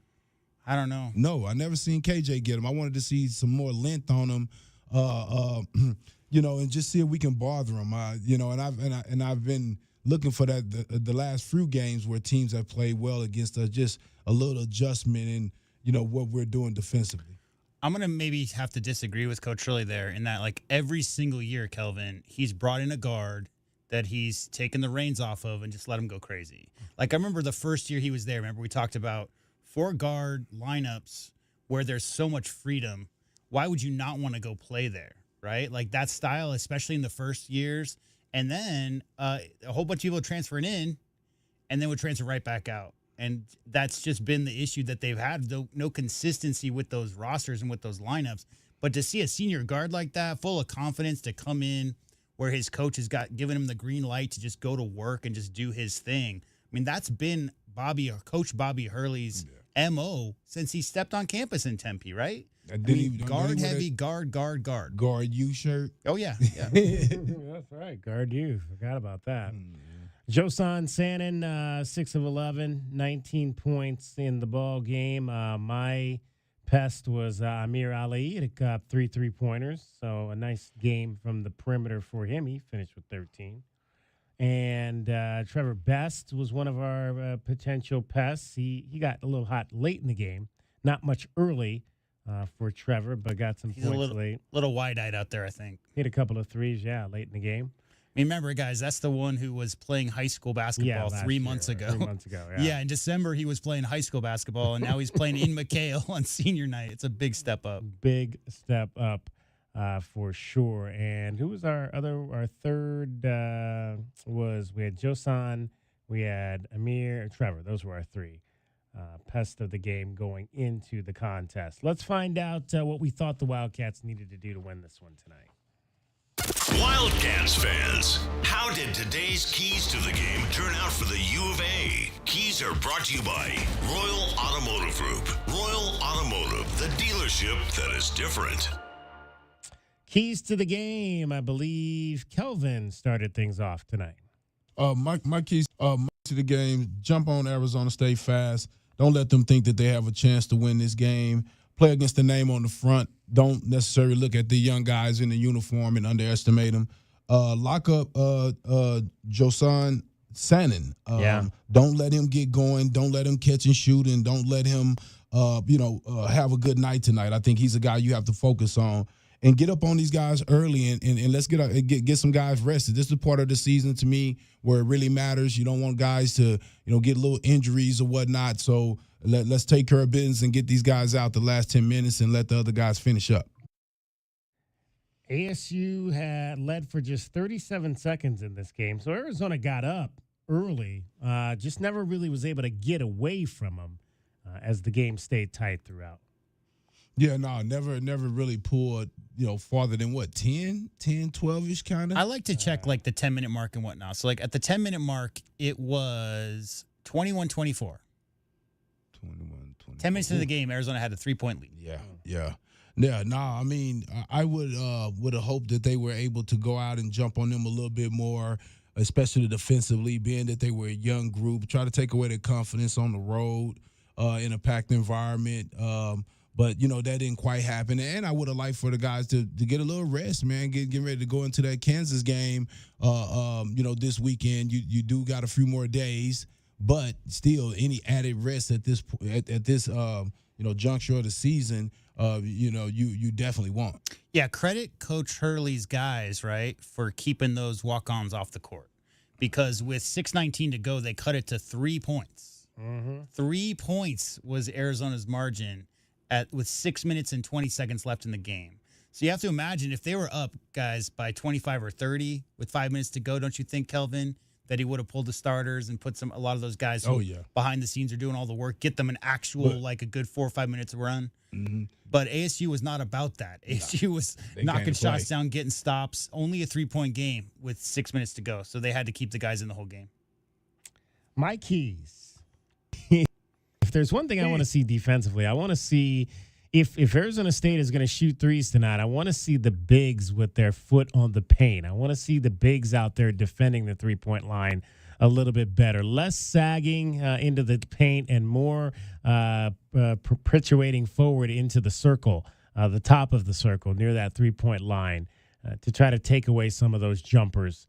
I don't know. No, I never seen KJ get him. I wanted to see some more length on him, and just see if we can bother him. And I've been looking for that the last few games where teams have played well against us. Just a little adjustment in what we're doing defensively. I'm going to maybe have to disagree with Coach Shirley there in that, like, every single year, Kelvin, he's brought in a guard that he's taken the reins off of and just let him go crazy. Like, I remember the first year he was there, remember we talked about 4-guard lineups where there's so much freedom. Why would you not want to go play there, right? Like, that style, especially in the first years. And then a whole bunch of people transferring in and then would transfer right back out. And that's just been the issue that they've had, no consistency with those rosters and with those lineups. But to see a senior guard like that, full of confidence, to come in where his coach has given him the green light to just go to work and just do his thing, I mean, that's been Coach Bobby Hurley's MO since he stepped on campus in Tempe, right? Guard heavy, guard. Guard you shirt. Oh, yeah. That's right. Guard you. Forgot about that. Josan Sannon, 6 of 11, 19 points in the ball game. My pest was Amir Ali. He got 3 3-pointers, so a nice game from the perimeter for him. He finished with 13. And Trevor Best was one of our potential pests. He got a little hot late in the game. Not much early for Trevor, but got some points late. Little wide-eyed out there, I think. Hit a couple of threes, late in the game. Remember, guys, that's the one who was playing high school basketball 3 months ago. 3 months ago, in December he was playing high school basketball, and now he's playing in McKale on senior night. It's a big step up. Big step up for sure. And who was our third? We had Josan, we had Amir, Trevor. Those were our 3 pest of the game going into the contest. Let's find out what we thought the Wildcats needed to do to win this one tonight. Wildcats fans, how did today's keys to the game turn out for the U of A? Keys are brought to you by Royal Automotive Group. Royal Automotive, the dealership that is different. Keys to the game, I believe Kelvin started things off tonight. My keys to the game, jump on Arizona State fast. Don't let them think that they have a chance to win this game. Play against the name on the front. Don't necessarily look at the young guys in the uniform and underestimate them. Lock up Josan Sannon. Don't let him get going. Don't let him catch and shoot, and don't let him, have a good night tonight. I think he's a guy you have to focus on. And get up on these guys early, and let's get some guys rested. This is part of the season to me where it really matters. You don't want guys to get little injuries or whatnot. So let's take care of business and get these guys out the last 10 minutes and let the other guys finish up. ASU had led for just 37 seconds in this game, so Arizona got up early, just never really was able to get away from them as the game stayed tight throughout. Yeah, no, never really pulled, farther than 10, 12-ish kind of. I like to check like the 10-minute mark and whatnot. So like at the 10-minute mark, it was 21-24. 10 minutes into the game, Arizona had a 3-point lead. Yeah. I mean, I would have hoped that they were able to go out and jump on them a little bit more, especially defensively, being that they were a young group, try to take away their confidence on the road in a packed environment. But, that didn't quite happen. And I would have liked for the guys to get a little rest, man, get ready to go into that Kansas game, this weekend. You do got a few more days, but still any added rest at this juncture of the season, you definitely want. Yeah, credit Coach Hurley's guys, right, for keeping those walk-ons off the court. Because with 6:19 to go, they cut it to 3 points. 3 points was Arizona's margin with 6 minutes and 20 seconds left in the game. So you have to imagine if they were up, guys, by 25 or 30 with 5 minutes to go, don't you think, Kelvin, that he would have pulled the starters and put a lot of those guys who behind the scenes are doing all the work, get them an actual, a good 4 or 5 minutes of run? Mm-hmm. But ASU was not about that. ASU was knocking shots down, getting stops, only a 3-point game with 6 minutes to go. So they had to keep the guys in the whole game. My keys. If there's one thing I want to see defensively, I want to see if Arizona State is going to shoot threes tonight, I want to see the bigs with their foot on the paint. I want to see the bigs out there defending the three-point line a little bit better. Less sagging into the paint and more perpetuating forward into the circle, the top of the circle near that three-point line to try to take away some of those jumpers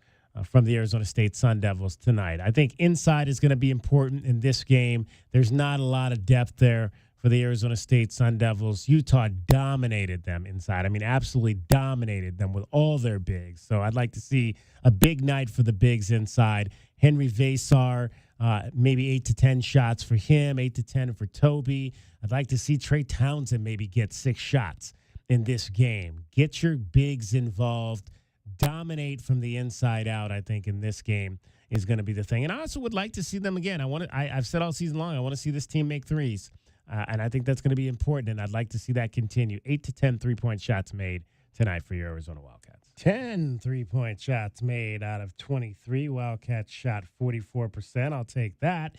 from the Arizona State Sun Devils tonight. I think inside is going to be important in this game. There's not a lot of depth there for the Arizona State Sun Devils. Utah dominated them inside. I mean, absolutely dominated them with all their bigs. So I'd like to see a big night for the bigs inside. Henry Vasar, maybe 8 to 10 shots for him, 8 to 10 for Toby. I'd like to see Trey Townsend maybe get 6 shots in this game. Get your bigs involved. Dominate from the inside out, I think, in this game is going to be the thing. And I also would like to see them again. I've said all season long, I want to see this team make threes. And I think that's going to be important, and I'd like to see that continue. 8 to 10 three-point shots made tonight for your Arizona Wildcats. 10 three-point shots made out of 23. Wildcats shot 44%. I'll take that.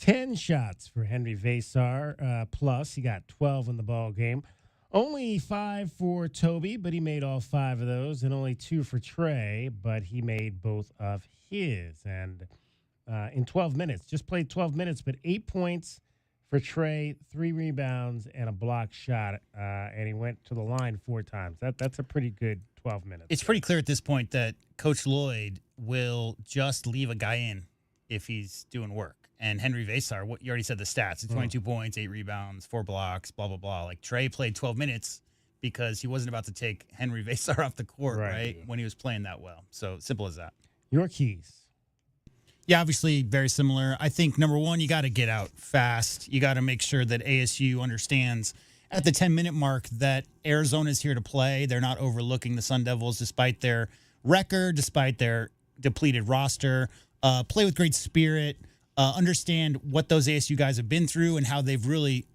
10 shots for Henry Vasar, plus he got 12 in the ball game. Only 5 for Toby, but he made all 5 of those, and only 2 for Trey, but he made both of his. And in 12 minutes, just played 12 minutes, but 8 points for Trey, 3 rebounds, and a block shot, and he went to the line 4 times. That's a pretty good 12 minutes. It's pretty clear at this point that Coach Lloyd will just leave a guy in if he's doing work. And Henry Vasar, you already said the stats. 22 points, 8 rebounds, 4 blocks, blah, blah, blah. Like, Trey played 12 minutes because he wasn't about to take Henry Vasar off the court, right, when he was playing that well. So, simple as that. Your keys. Yeah, obviously very similar. I think, number one, you got to get out fast. You got to make sure that ASU understands at the 10-minute mark that Arizona's here to play. They're not overlooking the Sun Devils despite their record, despite their depleted roster. Play with great spirit. Understand what those ASU guys have been through and how they've really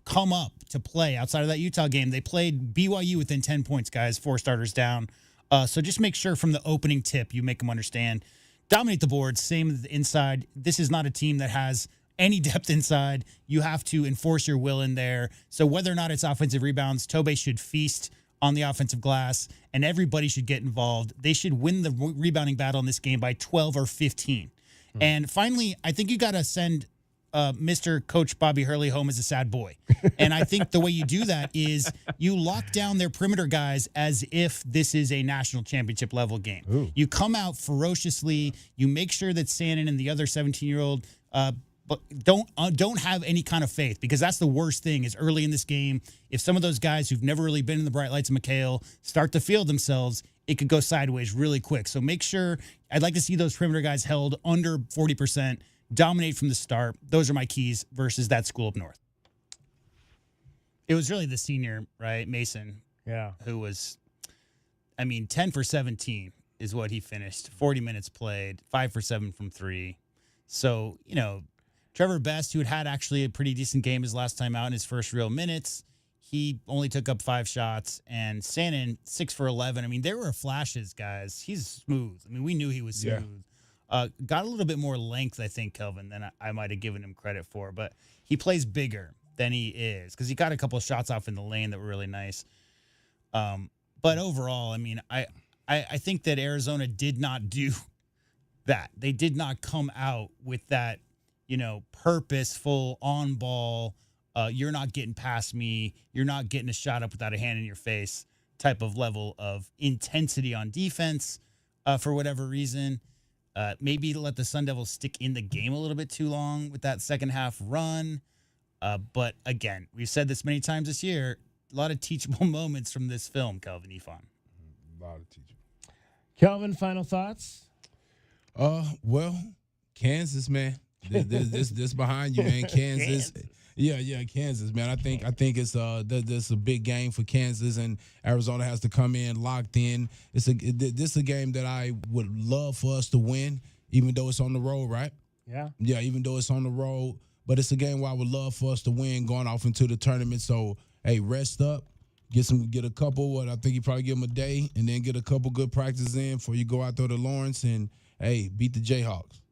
come up to play. Outside of that Utah game, they played BYU within 10 points, guys, 4 starters down. So just make sure from the opening tip you make them understand. Dominate the boards, same as the inside. This is not a team that has any depth inside. You have to enforce your will in there. So whether or not it's offensive rebounds, Tobe should feast on the offensive glass, and everybody should get involved. They should win the rebounding battle in this game by 12 or 15. And finally, I think you got to send Mr. Coach Bobby Hurley home as a sad boy. And I think the way you do that is you lock down their perimeter guys as if this is a national championship level game. Ooh. You come out ferociously. You make sure that Sannon and the other 17-year-old but don't have any kind of faith, because that's the worst thing is early in this game. If some of those guys who've never really been in the bright lights of McKale start to feel themselves, it could go sideways really quick. So make sure, I'd like to see those perimeter guys held under 40%, dominate from the start. Those are my keys versus that school up north. It was really the senior, right, Mason, who was, 10 for 17 is what he finished. 40 minutes played, 5 for 7 from 3. So, Trevor Best, who had actually a pretty decent game his last time out in his first real minutes, he only took up 5 shots, and Sannon 6 for 11. There were flashes, guys. He's smooth. We knew he was smooth. Got a little bit more length, I think, Kelvin, than I might have given him credit for, but he plays bigger than he is because he got a couple of shots off in the lane that were really nice. But overall, I think that Arizona did not do that. They did not come out with that, purposeful on ball. You're not getting past me. You're not getting a shot up without a hand in your face type of level of intensity on defense for whatever reason. Maybe let the Sun Devils stick in the game a little bit too long with that second half run. But again, we've said this many times this year, a lot of teachable moments from this film, Kelvin Ifan. A lot of teachable. Kelvin, final thoughts? Well, Kansas, man. This behind you, man. Kansas. Yeah, Kansas, man. I think it's this a big game for Kansas, and Arizona has to come in locked in. This is a game that I would love for us to win, even though it's on the road, right? Yeah. Yeah, even though it's on the road, but it's a game where I would love for us to win going off into the tournament. So, hey, rest up, get a couple. I think you probably give them a day, and then get a couple good practices in before you go out there to Lawrence and hey, beat the Jayhawks.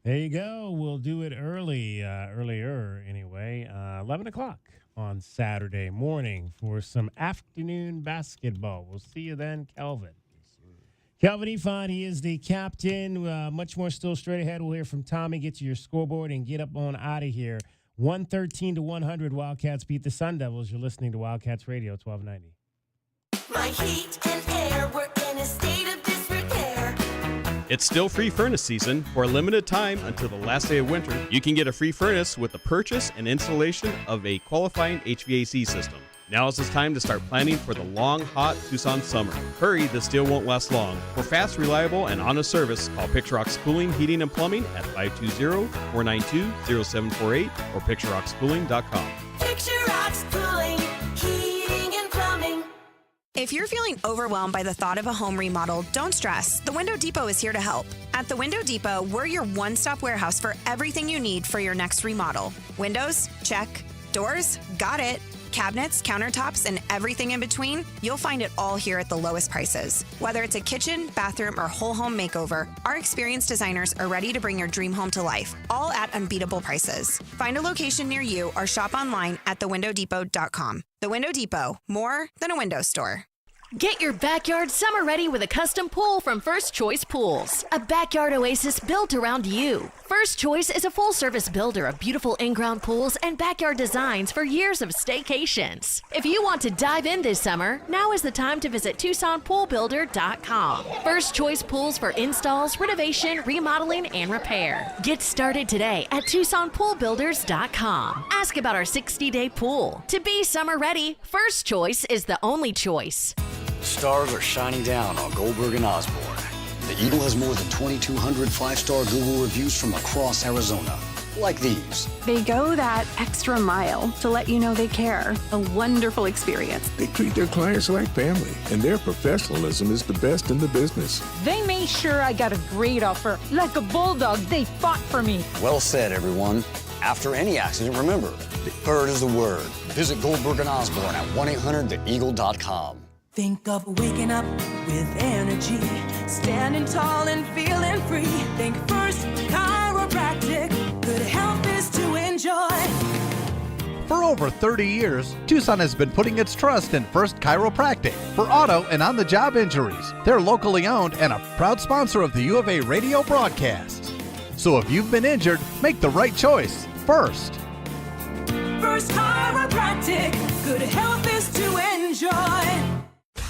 There you go. We'll do it earlier anyway, 11 o'clock on Saturday morning for some afternoon basketball. We'll see you then, Kelvin. Kelvin Ifan, he is the captain. Much more still straight ahead. We'll hear from Tommy, get to your scoreboard, and get up on out of here. 113-100, Wildcats beat the Sun Devils. You're listening to Wildcats Radio, 1290. My heat and air were in a state of disrepair. It's still free furnace season. For a limited time until the last day of winter, you can get a free furnace with the purchase and installation of a qualifying HVAC system. Now is the time to start planning for the long, hot Tucson summer. Hurry, this deal won't last long. For fast, reliable, and honest service, call Picture Rocks Cooling, Heating, and Plumbing at 520-492-0748 or picturerockschooling.com. Picture Rocks Cooling, Heating, and Plumbing. If you're feeling overwhelmed by the thought of a home remodel, don't stress. The Window Depot is here to help. At the Window Depot, we're your one-stop warehouse for everything you need for your next remodel. Windows? Check. Doors? Got it. Cabinets, countertops, and everything in between, you'll find it all here at the lowest prices. Whether it's a kitchen, bathroom, or whole home makeover, our experienced designers are ready to bring your dream home to life, all at unbeatable prices. Find a location near you or shop online at thewindowdepot.com. The Window Depot, more than a window store. Get your backyard summer ready with a custom pool from First Choice Pools. A backyard oasis built around you. First Choice is a full-service builder of beautiful in-ground pools and backyard designs for years of staycations. If you want to dive in this summer, now is the time to visit TucsonPoolBuilder.com. First Choice Pools for installs, renovation, remodeling, and repair. Get started today at TucsonPoolBuilders.com. Ask about our 60-day pool. To be summer ready, First Choice is the only choice. Stars are shining down on Goldberg and Osborne. The Eagle has more than 2,200 five-star Google reviews from across Arizona, like these. They go that extra mile to let you know they care. A wonderful experience. They treat their clients like family, and their professionalism is the best in the business. They made sure I got a great offer. Like a bulldog, they fought for me. Well said, everyone. After any accident, remember, the bird is the word. Visit Goldberg and Osborne at 1-800-THEEAGLE.com. Think of waking up with energy, standing tall and feeling free. Think First Chiropractic, good health is to enjoy. For over 30 years, Tucson has been putting its trust in First Chiropractic for auto and on-the-job injuries. They're locally owned and a proud sponsor of the U of A radio broadcast. So if you've been injured, make the right choice. First Chiropractic, good health is to enjoy.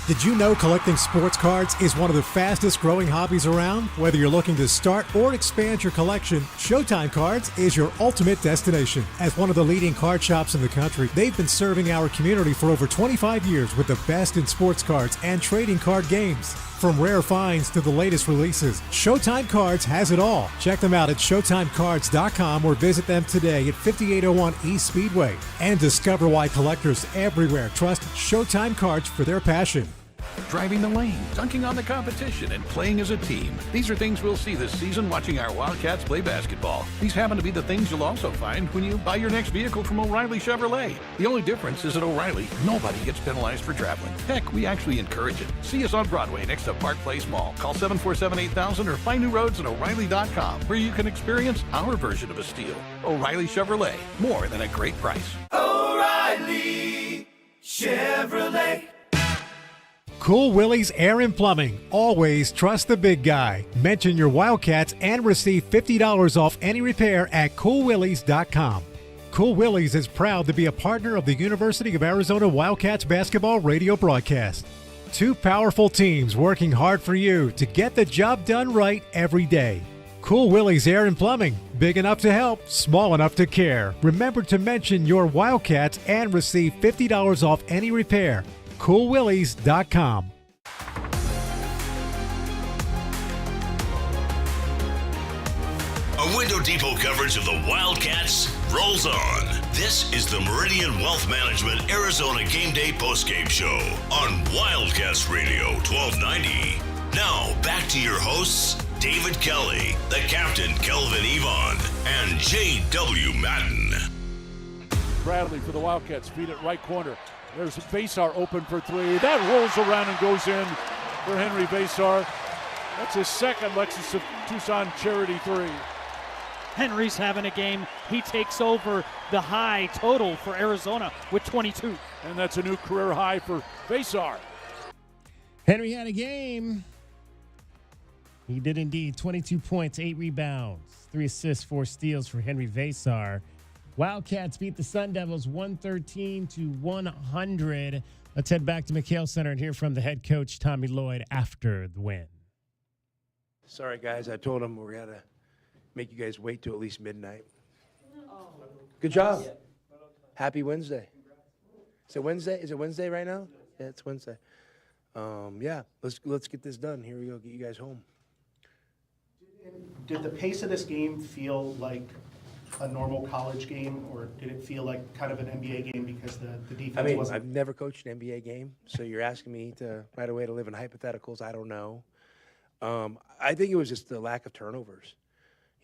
Did you know collecting sports cards is one of the fastest growing hobbies around? Whether you're looking to start or expand your collection, Showtime Cards is your ultimate destination. As one of the leading card shops in the country, they've been serving our community for over 25 years with the best in sports cards and trading card games. From rare finds to the latest releases, Showtime Cards has it all. Check them out at ShowtimeCards.com or visit them today at 5801 East Speedway. And discover why collectors everywhere trust Showtime Cards for their passion. Driving the lane, dunking on the competition, and playing as a team. These are things we'll see this season watching our Wildcats play basketball. These happen to be the things you'll also find when you buy your next vehicle from O'Reilly Chevrolet. The only difference is at O'Reilly, nobody gets penalized for traveling. Heck, we actually encourage it. See us on Broadway next to Park Place Mall. Call 747-8000 or find new roads at O'Reilly.com, where you can experience our version of a steal. O'Reilly Chevrolet, more than a great price. O'Reilly Chevrolet. Cool Willie's Air and Plumbing. Always trust the big guy. Mention your Wildcats and receive $50 off any repair at coolwillies.com. Cool Willie's is proud to be a partner of the University of Arizona Wildcats basketball radio broadcast. Two powerful teams working hard for you to get the job done right every day. Cool Willie's Air and Plumbing. Big enough to help, small enough to care. Remember to mention your Wildcats and receive $50 off any repair. CoolWillies.com. A Window Depot coverage of the Wildcats rolls on. This is the Meridian Wealth Management Arizona Gameday postgame show on Wildcats Radio 1290. Now back to your hosts, David Kelly, the captain Kelvin Yvonne, and J.W. Madden. Bradley for the Wildcats, feed it right corner. There's Vasar open for three. That rolls around and goes in for Henry Vasar. That's his second Lexus of Tucson charity three. Henry's having a game. He takes over the high total for Arizona with 22. And that's a new career high for Vasar. Henry had a game. He did indeed. 22 points, 8 rebounds, 3 assists, 4 steals for Henry Vasar. Wildcats beat the Sun Devils 113-100. Let's head back to McKale Center and hear from the head coach, Tommy Lloyd, after the win. Sorry, guys. I told him we're going to make you guys wait till at least midnight. Good job. Happy Wednesday. Is it Wednesday? Is it Wednesday right now? Yeah, it's Wednesday. Yeah, let's get this done. Here we go. Get you guys home. Did the pace of this game feel like a normal college game, or did it feel like kind of an NBA game because the defense wasn't? I've never coached an NBA game, so you're asking me right away to live in hypotheticals. I don't know. I think it was just the lack of turnovers.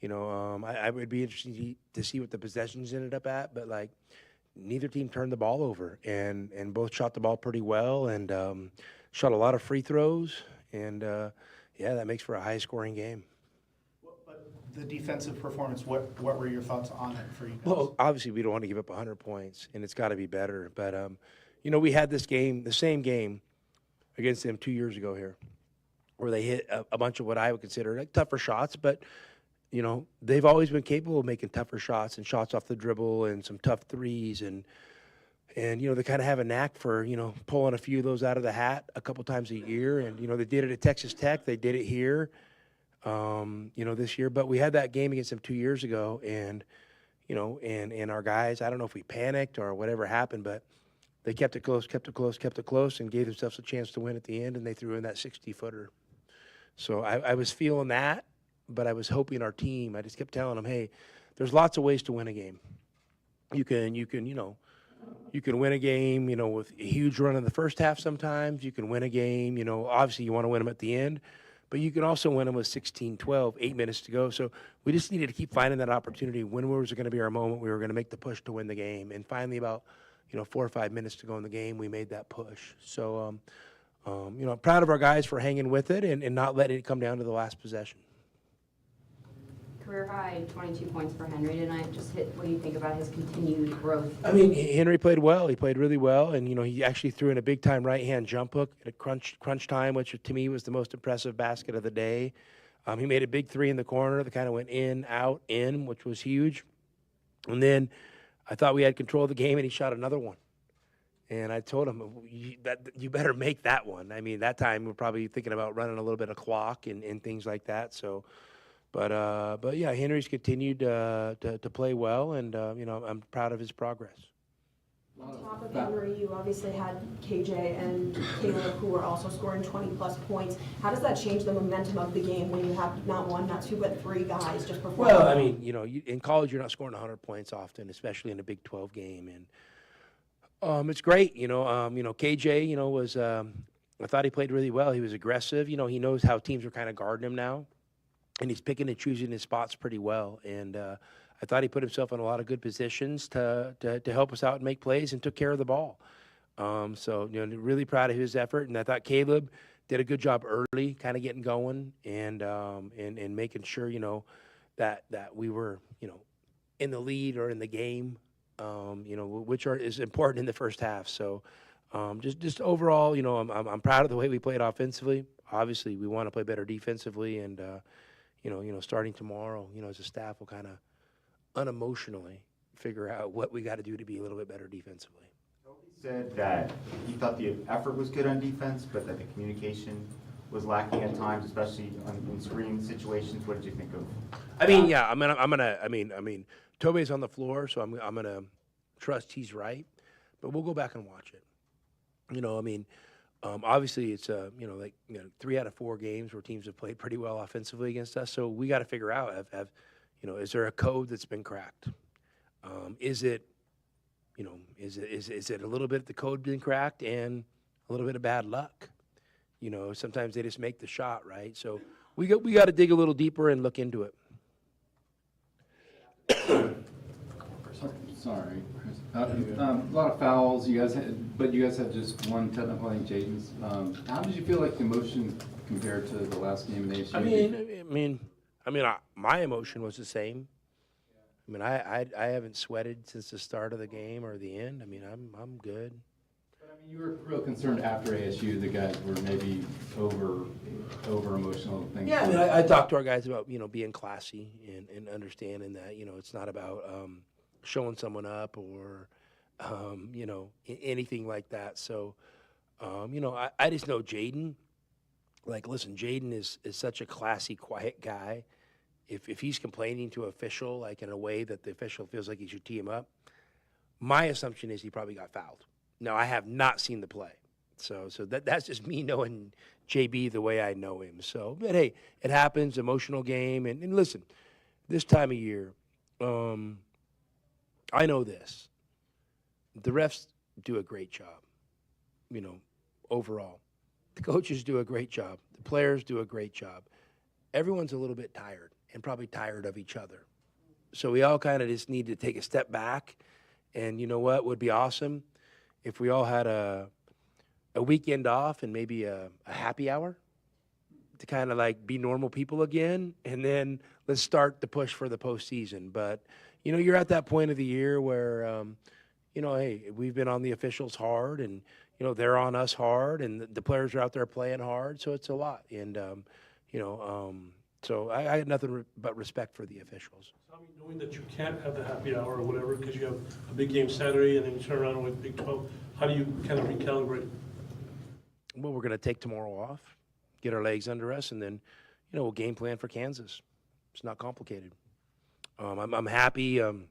You know, I would be interested to see what the possessions ended up at, but neither team turned the ball over, and both shot the ball pretty well, and shot a lot of free throws, and yeah, that makes for a high-scoring game. But the defensive performance, what were your thoughts on it for you guys? Well, obviously we don't want to give up 100 points, and it's got to be better. But we had this game, the same game, against them 2 years ago here, where they hit a bunch of what I would consider like tougher shots, but they've always been capable of making tougher shots and shots off the dribble and some tough threes, and they kind of have a knack for pulling a few of those out of the hat a couple times a year. And they did it at Texas Tech, they did it here, this year. But we had that game against them 2 years ago, and and our guys, I don't know if we panicked or whatever happened, but they kept it close, and gave themselves a chance to win at the end, and they threw in that 60-footer. So I was feeling that, but I was hoping our team, I just kept telling them, hey, there's lots of ways to win a game. You can win a game, with a huge run in the first half sometimes. You can win a game, obviously you want to win them at the end, but you can also win them with 16-12, 8 minutes to go. So we just needed to keep finding that opportunity. When was going to be our moment? We were going to make the push to win the game. And finally, about 4 or 5 minutes to go in the game, we made that push. So, I'm proud of our guys for hanging with it and not letting it come down to the last possession. Career high 22 points for Henry tonight. Just what do you think about his continued growth? I mean, Henry played well. He played really well, and he actually threw in a big time right hand jump hook at a crunch time, which to me was the most impressive basket of the day. He made a big three in the corner that kind of went in, out, in, which was huge. And then I thought we had control of the game, and he shot another one. And I told him, you better make that one. I mean, that time we're probably thinking about running a little bit of clock and things like that. So, but yeah, Henry's continued to play well, and I'm proud of his progress. On top of Henry, you obviously had KJ and Caleb, who were also scoring 20-plus points. How does that change the momentum of the game when you have not one, not two, but three guys just performing? Well, I mean, in college you're not scoring 100 points often, especially in a Big 12 game, and it's great. KJ, was I thought he played really well. He was aggressive. He knows how teams are kind of guarding him now, and he's picking and choosing his spots pretty well. And I thought he put himself in a lot of good positions to help us out and make plays and took care of the ball. So, really proud of his effort. And I thought Caleb did a good job early, kind of getting going and making sure, that we were, in the lead or in the game, which is important in the first half. So just overall, I'm proud of the way we played offensively. Obviously, we want to play better defensively. And, starting tomorrow, as a staff, we'll kind of unemotionally figure out what we got to do to be a little bit better defensively. He said that he thought the effort was good on defense, but that the communication was lacking at times, especially in screen situations. What did you think of? I mean, yeah, I'm gonna. Tobe's on the floor, so I'm gonna trust he's right, but we'll go back and watch it. Obviously it's 3 out of 4 games where teams have played pretty well offensively against us. So we got to figure out is there a code that's been cracked? Is it a little bit the code being cracked and a little bit of bad luck? Sometimes they just make the shot, right? So we got to dig a little deeper and look into it. Sorry, Chris. A lot of fouls. You guys had just one technical. I think Jaden's. How did you feel like the emotion compared to the last game in ASU? My emotion was the same. I haven't sweated since the start of the game or the end. I'm good. But you were real concerned after ASU. The guys were maybe over emotional things. Yeah, I talked to our guys about being classy and understanding that it's not about showing someone up or anything like that. So I just know Jaden. Listen, Jaden is such a classy, quiet guy. If he's complaining to an official, in a way that the official feels like he should tee him up, my assumption is he probably got fouled. Now, I have not seen the play. So that's just me knowing JB the way I know him. So, but hey, it happens, emotional game. And listen, this time of year, I know this. The refs do a great job, overall. The coaches do a great job. The players do a great job. Everyone's a little bit tired and probably tired of each other. So we all kind of just need to take a step back And you know what would be awesome? If we all had a weekend off and maybe a happy hour to kind of like be normal people again, and then let's start the push for the postseason. But, you know, you're at that point of the year where, you know, hey, we've been on the officials hard, and, you know, they're on us hard, and the players are out there playing hard, so it's a lot. And, you know, so I had nothing but respect for the officials. Tommy, knowing that you can't have the happy hour or whatever because you have a big game Saturday and then you turn around with Big 12, how do you kind of recalibrate? Well, we're going to take tomorrow off, get our legs under us, and then, you know, we'll game plan for Kansas. It's not complicated. I'm happy. You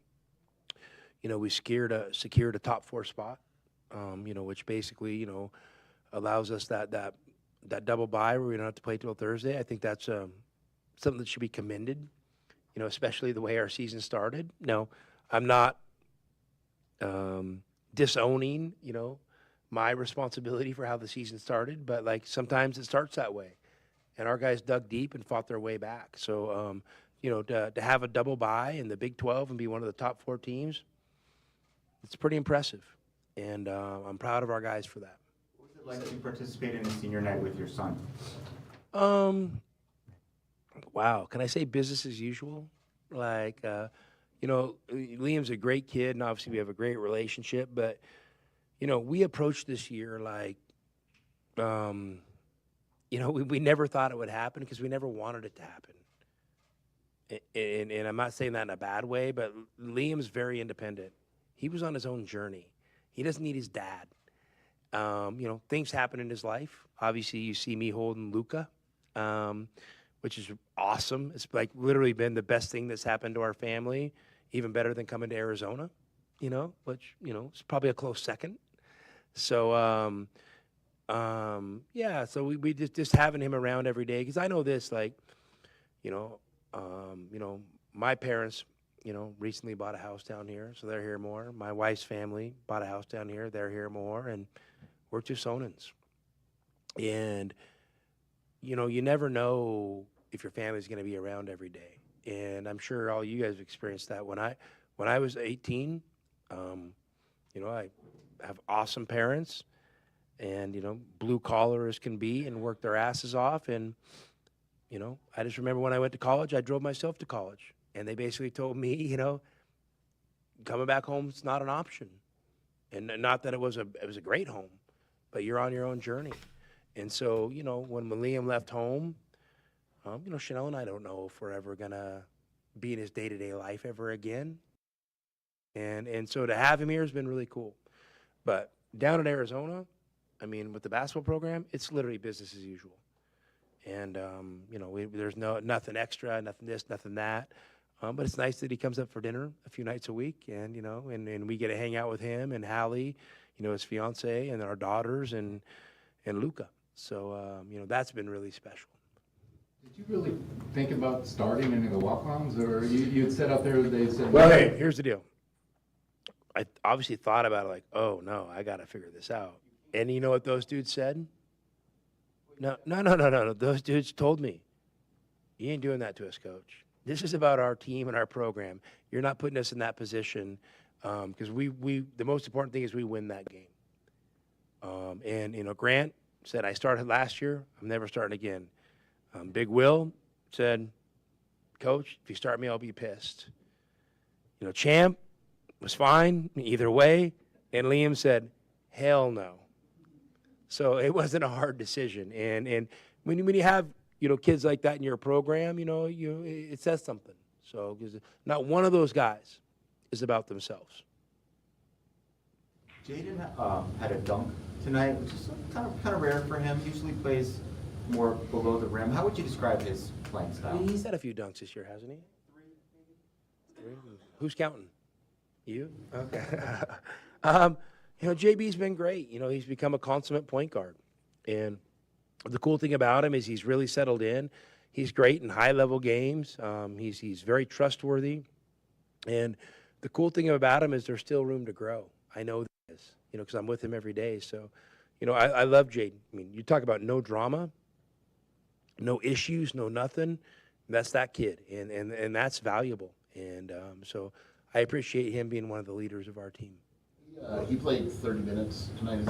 know, we secured a top 4 spot. You know, which basically, you know, allows us that double bye where we don't have to play till Thursday. I think that's something that should be commended. You know, especially the way our season started. No, I'm not disowning, you know, my responsibility for how the season started, but like sometimes it starts that way, and our guys dug deep and fought their way back. So, you know, to have a double bye in the Big 12 and be one of the top 4 teams, it's pretty impressive, and I'm proud of our guys for that. What was it like to participate in a senior night with your son? Wow, can I say business as usual? Like, you know, Liam's a great kid, and obviously we have a great relationship, but, you know, we approached this year like, you know, we never thought it would happen because we never wanted it to happen. And I'm not saying that in a bad way, but Liam's very independent. He was on his own journey. He doesn't need his dad. You know, things happen in his life. Obviously, you see me holding Luca, which is awesome. It's like literally been the best thing that's happened to our family, even better than coming to Arizona, you know, which, you know, it's probably a close second. So, yeah, so we just having him around every day, because I know this, like, you know, my parents, you know, recently bought a house down here, so they're here more. My wife's family bought a house down here, they're here more, and we're Tucsonans. And, you know, you never know if your family's going to be around every day. And I'm sure all you guys have experienced that. When I was 18, you know, I have awesome parents, and, you know, blue collar as can be, and worked their asses off. And, you know, I just remember when I went to college, I drove myself to college. And they basically told me, you know, coming back home is not an option. And not that it was a great home, but you're on your own journey. And so, you know, when Liam left home, you know, Chanel and I don't know if we're ever going to be in his day-to-day life ever again. And so to have him here has been really cool. But down in Arizona, I mean, with the basketball program, it's literally business as usual. And, you know, there's nothing extra, nothing this, nothing that. But it's nice that he comes up for dinner a few nights a week, and, you know, and we get to hang out with him and Hallie, you know, his fiance, and our daughters, and Luca. So, you know, that's been really special. Did you really think about starting any of the walk-ons, or you had said out there they said? Well, hey, here's the deal. I obviously thought about it like, oh, no, I got to figure this out. And you know what those dudes said? No. Those dudes told me, you ain't doing that to us, coach. This is about our team and our program. You're not putting us in that position, because the most important thing is we win that game. And, you know, Grant said, I started last year. I'm never starting again. Big Will said, Coach, if you start me, I'll be pissed. You know, Champ was fine either way. And Liam said, hell no. So it wasn't a hard decision. And when you have, you know, kids like that in your program, you know, it says something. So, because not one of those guys is about themselves. Jaden had a dunk tonight, which is kind of rare for him. Usually plays more below the rim. How would you describe his playing style? He's had a few dunks this year, hasn't he? Three. Who's counting? You? Okay. You know, JB's been great. You know, he's become a consummate point guard. And the cool thing about him is he's really settled in. He's great in high-level games. He's very trustworthy. And the cool thing about him is there's still room to grow. I know this, you know, because I'm with him every day. So, you know, I love Jaden. I mean, you talk about no drama, no issues, no nothing. That's that kid, and that's valuable. And so I appreciate him being one of the leaders of our team. He played 30 minutes tonight.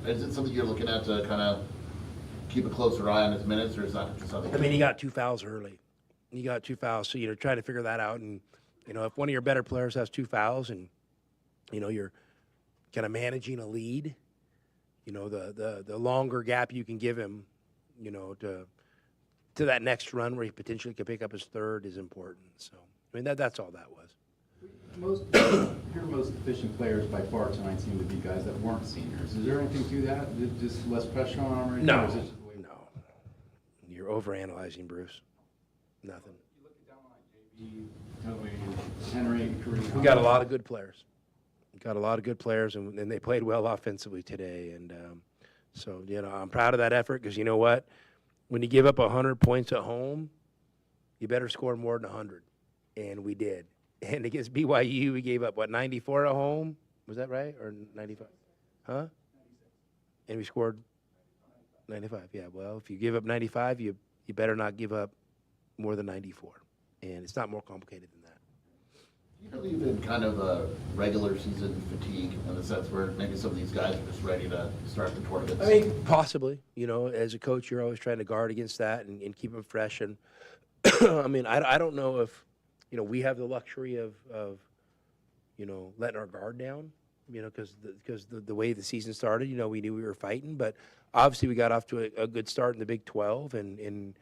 Is it something you're looking at to kind of keep a closer eye on his minutes, or is that just something? I mean, he got 2 fouls early. He got 2 fouls, so trying to figure that out. And if one of your better players has 2 fouls, and you're kind of managing a lead, the longer gap you can give him, to that next run where he potentially could pick up his 3rd is important. So, I mean, that's all that was. Your most efficient players by far tonight seem to be guys that weren't seniors. Is there anything to that? Just less pressure on them? Or anything, or is it just the way No. You're overanalyzing, Bruce. Nothing. Henry, We got a lot of good players. And they played well offensively today. And so, I'm proud of that effort because you know what? When you give up 100 points at home, you better score more than 100. And we did. And against BYU, we gave up, 94 at home? Was that right? Or 95? Huh? And we scored 95. Yeah, well, if you give up 95, you better not give up more than 94. And it's not more complicated than that. Do you believe in kind of a regular season fatigue in the sense where maybe some of these guys are just ready to start the tournament? I mean, possibly. As a coach, you're always trying to guard against that and keep them fresh. And, I mean, I don't know if, we have the luxury of letting our guard down, because the way the season started, we knew we were fighting. But obviously we got off to a good start in the Big 12 and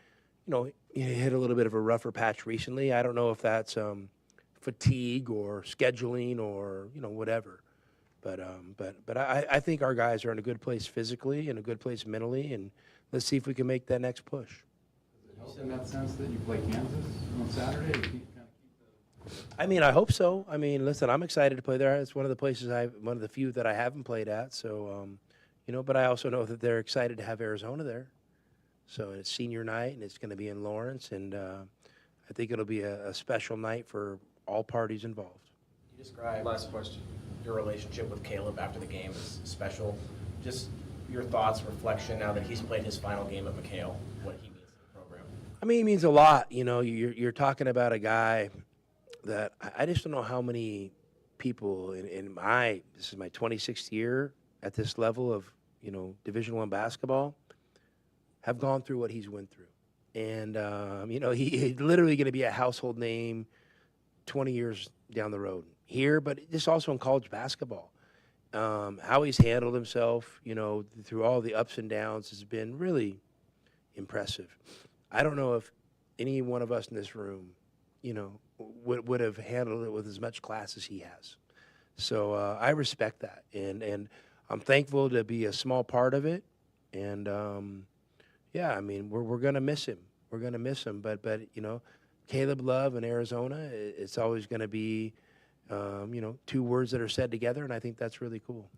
hit a little bit of a rougher patch recently. I don't know if that's fatigue or scheduling or, whatever. But I think our guys are in a good place physically and a good place mentally, and let's see if we can make that next push. Does it help in that sense that you play Kansas on Saturday? I mean, I hope so. I mean, listen, I'm excited to play there. It's one of the few that I haven't played at. So, but I also know that they're excited to have Arizona there. So it's senior night, and it's going to be in Lawrence, and I think it'll be a special night for all parties involved. You described, last question, your relationship with Caleb after the game is special. Just your thoughts, reflection, now that he's played his final game at McKale, what he means to the program. I mean, he means a lot. You're talking about a guy that I just don't know how many people this is my 26th year at this level of, Division I basketball, have gone through what he's went through. And, he's literally going to be a household name 20 years down the road here, but just also in college basketball. How he's handled himself, through all the ups and downs has been really impressive. I don't know if any one of us in this room, would have handled it with as much class as he has. So I respect that, and I'm thankful to be a small part of it. And I mean, we're gonna miss him. We're gonna miss him. But Caleb Love in Arizona, it's always gonna be 2 words that are said together, and I think that's really cool.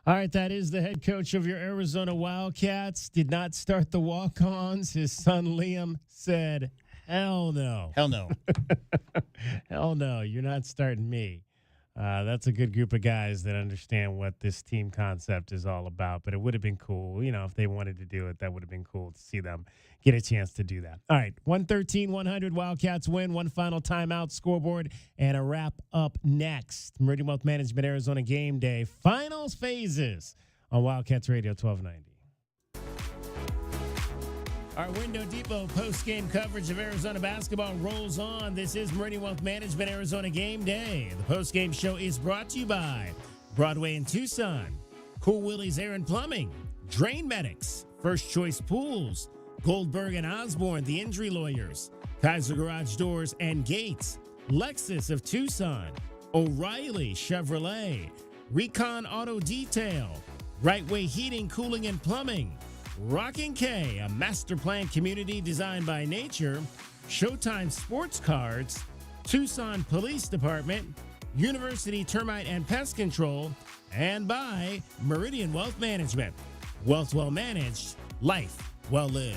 All right, that is the head coach of your Arizona Wildcats. Did not start the walk-ons. His son Liam said, hell no. Hell no. Hell no, you're not starting me. That's a good group of guys that understand what this team concept is all about. But it would have been cool, if they wanted to do it, that would have been cool to see them get a chance to do that. All right, 113-100 Wildcats win. One final timeout, scoreboard, and a wrap up next. Meridian Wealth Management Arizona Game Day finals phases on Wildcats Radio 1290. Our Window Depot post-game coverage of Arizona basketball rolls on. This is Meridian Wealth Management Arizona Game Day. The post-game show is brought to you by Broadway in Tucson, Cool Willie's Air and Plumbing, Drain Medics, First Choice Pools, Goldberg and Osborne, the Injury Lawyers, Kaiser Garage Doors and Gates, Lexus of Tucson, O'Reilly Chevrolet, Recon Auto Detail, Right Way Heating, Cooling and Plumbing, Rockin' K, a master plan community designed by nature, Showtime Sports Cards, Tucson Police Department, University Termite and Pest Control, and by Meridian Wealth Management. Wealth well managed, life well lived.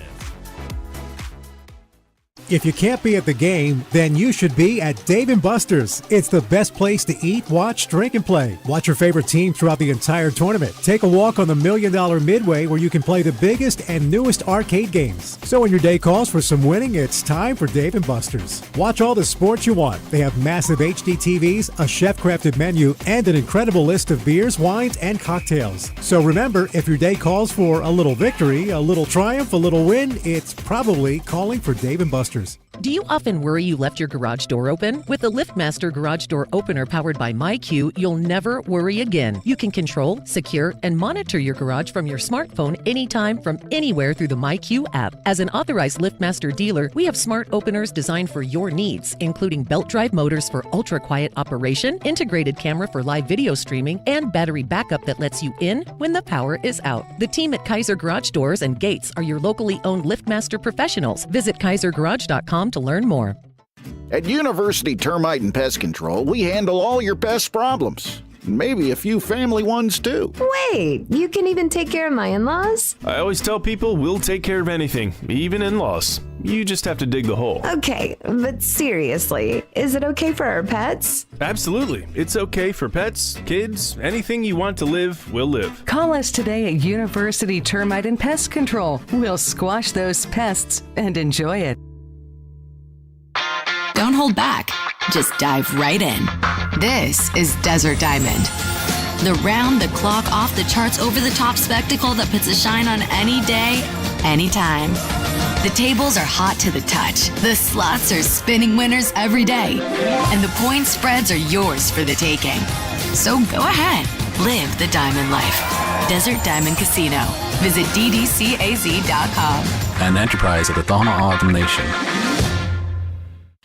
If you can't be at the game, then you should be at Dave & Buster's. It's the best place to eat, watch, drink, and play. Watch your favorite team throughout the entire tournament. Take a walk on the $1 Million Midway where you can play the biggest and newest arcade games. So when your day calls for some winning, it's time for Dave & Buster's. Watch all the sports you want. They have massive HD TVs, a chef-crafted menu, and an incredible list of beers, wines, and cocktails. So remember, if your day calls for a little victory, a little triumph, a little win, it's probably calling for Dave & Buster's. Do you often worry you left your garage door open? With the LiftMaster Garage Door Opener powered by MyQ, you'll never worry again. You can control, secure, and monitor your garage from your smartphone anytime from anywhere through the MyQ app. As an authorized LiftMaster dealer, we have smart openers designed for your needs, including belt drive motors for ultra-quiet operation, integrated camera for live video streaming, and battery backup that lets you in when the power is out. The team at Kaiser Garage Doors and Gates are your locally owned LiftMaster professionals. Visit KaiserGarage.com to learn more. At University Termite and Pest Control, we handle all your pest problems. Maybe a few family ones too. Wait, you can even take care of my in-laws? I always tell people we'll take care of anything, even in-laws. You just have to dig the hole. Okay, but seriously, is it okay for our pets? Absolutely. It's okay for pets, kids, anything you want to live, will live. Call us today at University Termite and Pest Control. We'll squash those pests and enjoy it. Don't hold back. Just dive right in. This is Desert Diamond. The round-the-clock, off-the-charts, over-the-top spectacle that puts a shine on any day, anytime. The tables are hot to the touch. The slots are spinning winners every day. And the point spreads are yours for the taking. So go ahead. Live the diamond life. Desert Diamond Casino. Visit ddcaz.com. An enterprise of the Tohono O'odham Nation.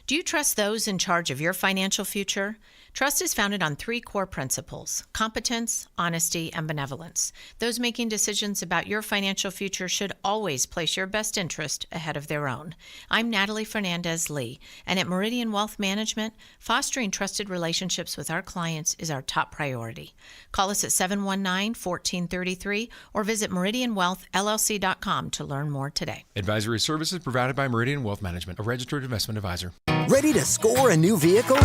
Do you trust those in charge of your financial future? Trust is founded on 3 core principles: competence, honesty, and benevolence. Those making decisions about your financial future should always place your best interest ahead of their own. I'm Natalie Fernandez-Lee, and at Meridian Wealth Management, fostering trusted relationships with our clients is our top priority. Call us at 719-1433 or visit meridianwealthllc.com to learn more today. Advisory services provided by Meridian Wealth Management, a registered investment advisor. Ready to score a new vehicle?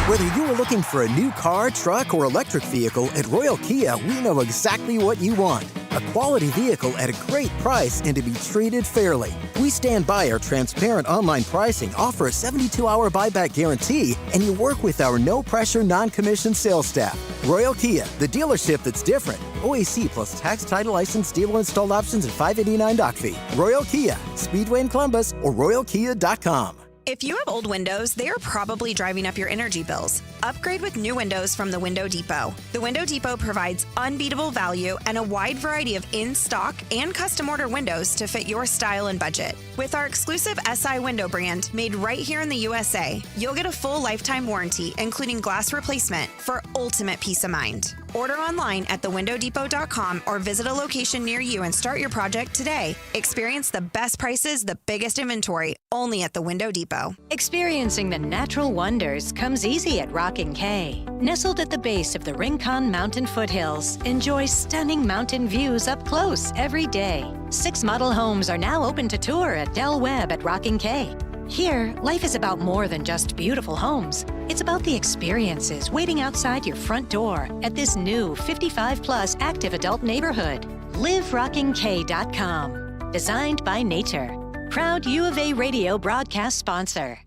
Whether you are looking for a new car, truck, or electric vehicle, at Royal Kia, we know exactly what you want. A quality vehicle at a great price and to be treated fairly. We stand by our transparent online pricing, offer a 72-hour buyback guarantee, and you work with our no-pressure, non-commissioned sales staff. Royal Kia, the dealership that's different. OAC plus tax, title, license, dealer installed options, and $589 doc fee. Royal Kia, Speedway in Columbus, or royalkia.com. If you have old windows, they are probably driving up your energy bills. Upgrade with new windows from the Window Depot. The Window Depot provides unbeatable value and a wide variety of in-stock and custom order windows to fit your style and budget. With our exclusive SI window brand made right here in the USA, you'll get a full lifetime warranty, including glass replacement, for ultimate peace of mind. Order online at thewindowdepot.com or visit a location near you and start your project today. Experience the best prices, the biggest inventory, only at the Window Depot. Experiencing the natural wonders comes easy at Rockin' K. Nestled at the base of the Rincon Mountain foothills, enjoy stunning mountain views up close every day. 6 model homes are now open to tour at Del Webb at Rockin' K. Here, life is about more than just beautiful homes. It's about the experiences waiting outside your front door at this new 55-plus active adult neighborhood. LiveRockingK.com. Designed by nature. Proud U of A radio broadcast sponsor.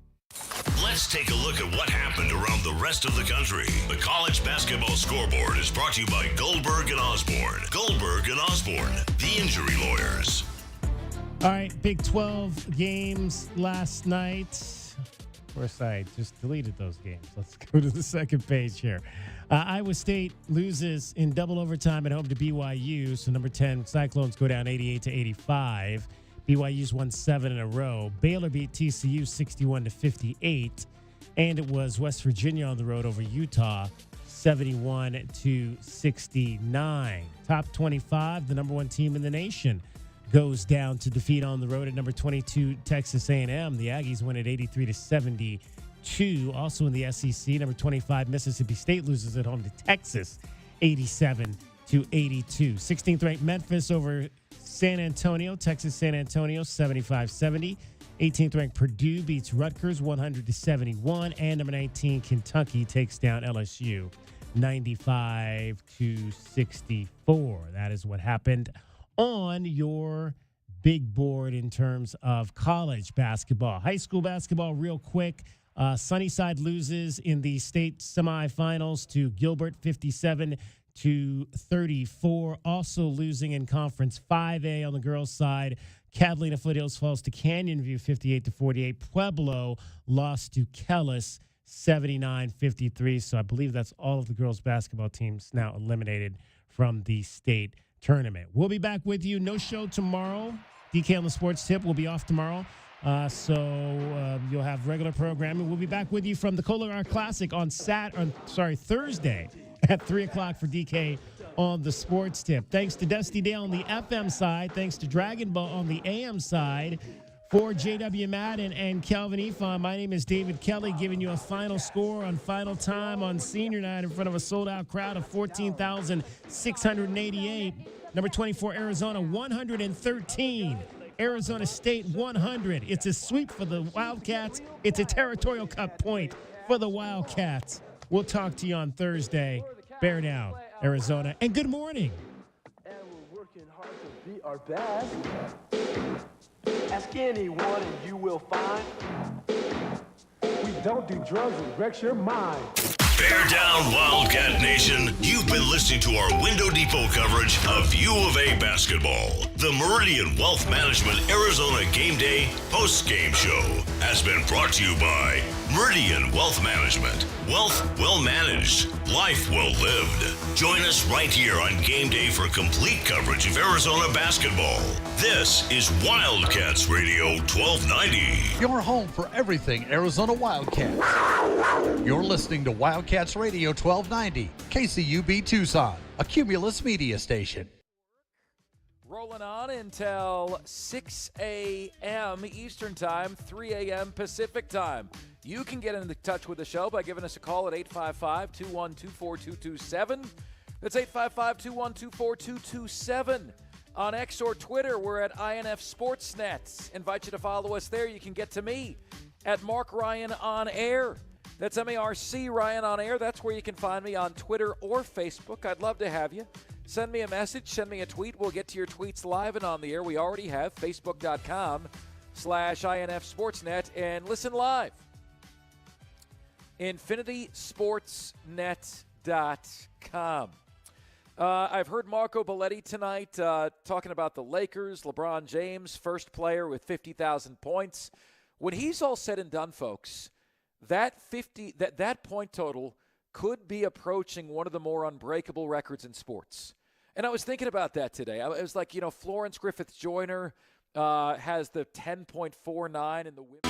Let's take a look at what happened around the rest of the country. The College Basketball Scoreboard is brought to you by Goldberg and Osborne. Goldberg and Osborne, the injury lawyers. All right, Big 12 games last night. Of course, I just deleted those games. Let's go to the second page here. Iowa State loses in double overtime at home to BYU. So number 10 Cyclones go down 88-85. BYU's won 7 in a row. Baylor beat TCU 61-58. And it was West Virginia on the road over Utah 71-69. Top 25, the number 1 team in the nation, goes down to defeat on the road at number 22 Texas A&M. The Aggies win at 83-72. Also in the SEC, number 25 Mississippi State loses at home to Texas 87-82. 16th ranked Memphis over San Antonio. Texas San Antonio 75-70. 18th ranked Purdue beats Rutgers 100-71, and number 19 Kentucky takes down LSU 95-64. That is what happened on your big board in terms of college basketball. High school basketball, real quick. Sunnyside loses in the state semifinals to Gilbert 57-34. Also losing in Conference 5A on the girls' side. Catalina Foothills falls to Canyon View 58-48. Pueblo lost to Kellis 79-53. So I believe that's all of the girls' basketball teams now eliminated from the state tournament. We'll be back with you. No show tomorrow. DK on the Sports Tip will be off tomorrow. So you'll have regular programming. We'll be back with you from the Colorado Classic on Thursday at 3 o'clock for DK on the Sports Tip. Thanks to Dusty Dale on the FM side. Thanks to Dragon Ball on the AM side. For JW Madden and Calvin Efon, my name is David Kelly, giving you a final score on final time on senior night in front of a sold-out crowd of 14,688. Number 24, Arizona, 113. Arizona State, 100. It's a sweep for the Wildcats. It's a Territorial Cup point for the Wildcats. We'll talk to you on Thursday. Bear down, Arizona. And good morning. And we're working hard to be our best. Ask anyone and you will find we don't do drugs and wreck your mind. Bear down, Wildcat Nation. You've been listening to our Window Depot coverage of U of A basketball. The Meridian Wealth Management Arizona Game Day post-game show has been brought to you by Meridian Wealth Management. Wealth well managed, life well lived. Join us right here on Game Day for complete coverage of Arizona basketball. This is Wildcats Radio 1290. Your home for everything Arizona Wildcats. You're listening to Wildcats Radio 1290, KCUB Tucson, a Cumulus media station. Rolling on until 6 a.m. Eastern Time, 3 a.m. Pacific Time. You can get in touch with the show by giving us a call at 855-212-4227. That's 855-212-4227. On X or Twitter, we're at INF Sportsnet. Invite you to follow us there. You can get to me at Mark Ryan On Air. That's M-A-R-C Ryan On Air. That's where you can find me on Twitter or Facebook. I'd love to have you. Send me a message. Send me a tweet. We'll get to your tweets live and on the air. We already have Facebook.com/INF Sportsnet. And listen live. InfinitySportsNet.com. I've heard Marco Belletti tonight talking about the Lakers, LeBron James, first player with 50,000 points. When he's all said and done, folks, that point total could be approaching one of the more unbreakable records in sports. And I was thinking about that today. I was like, Florence Griffith Joyner has the 10.49 in the women.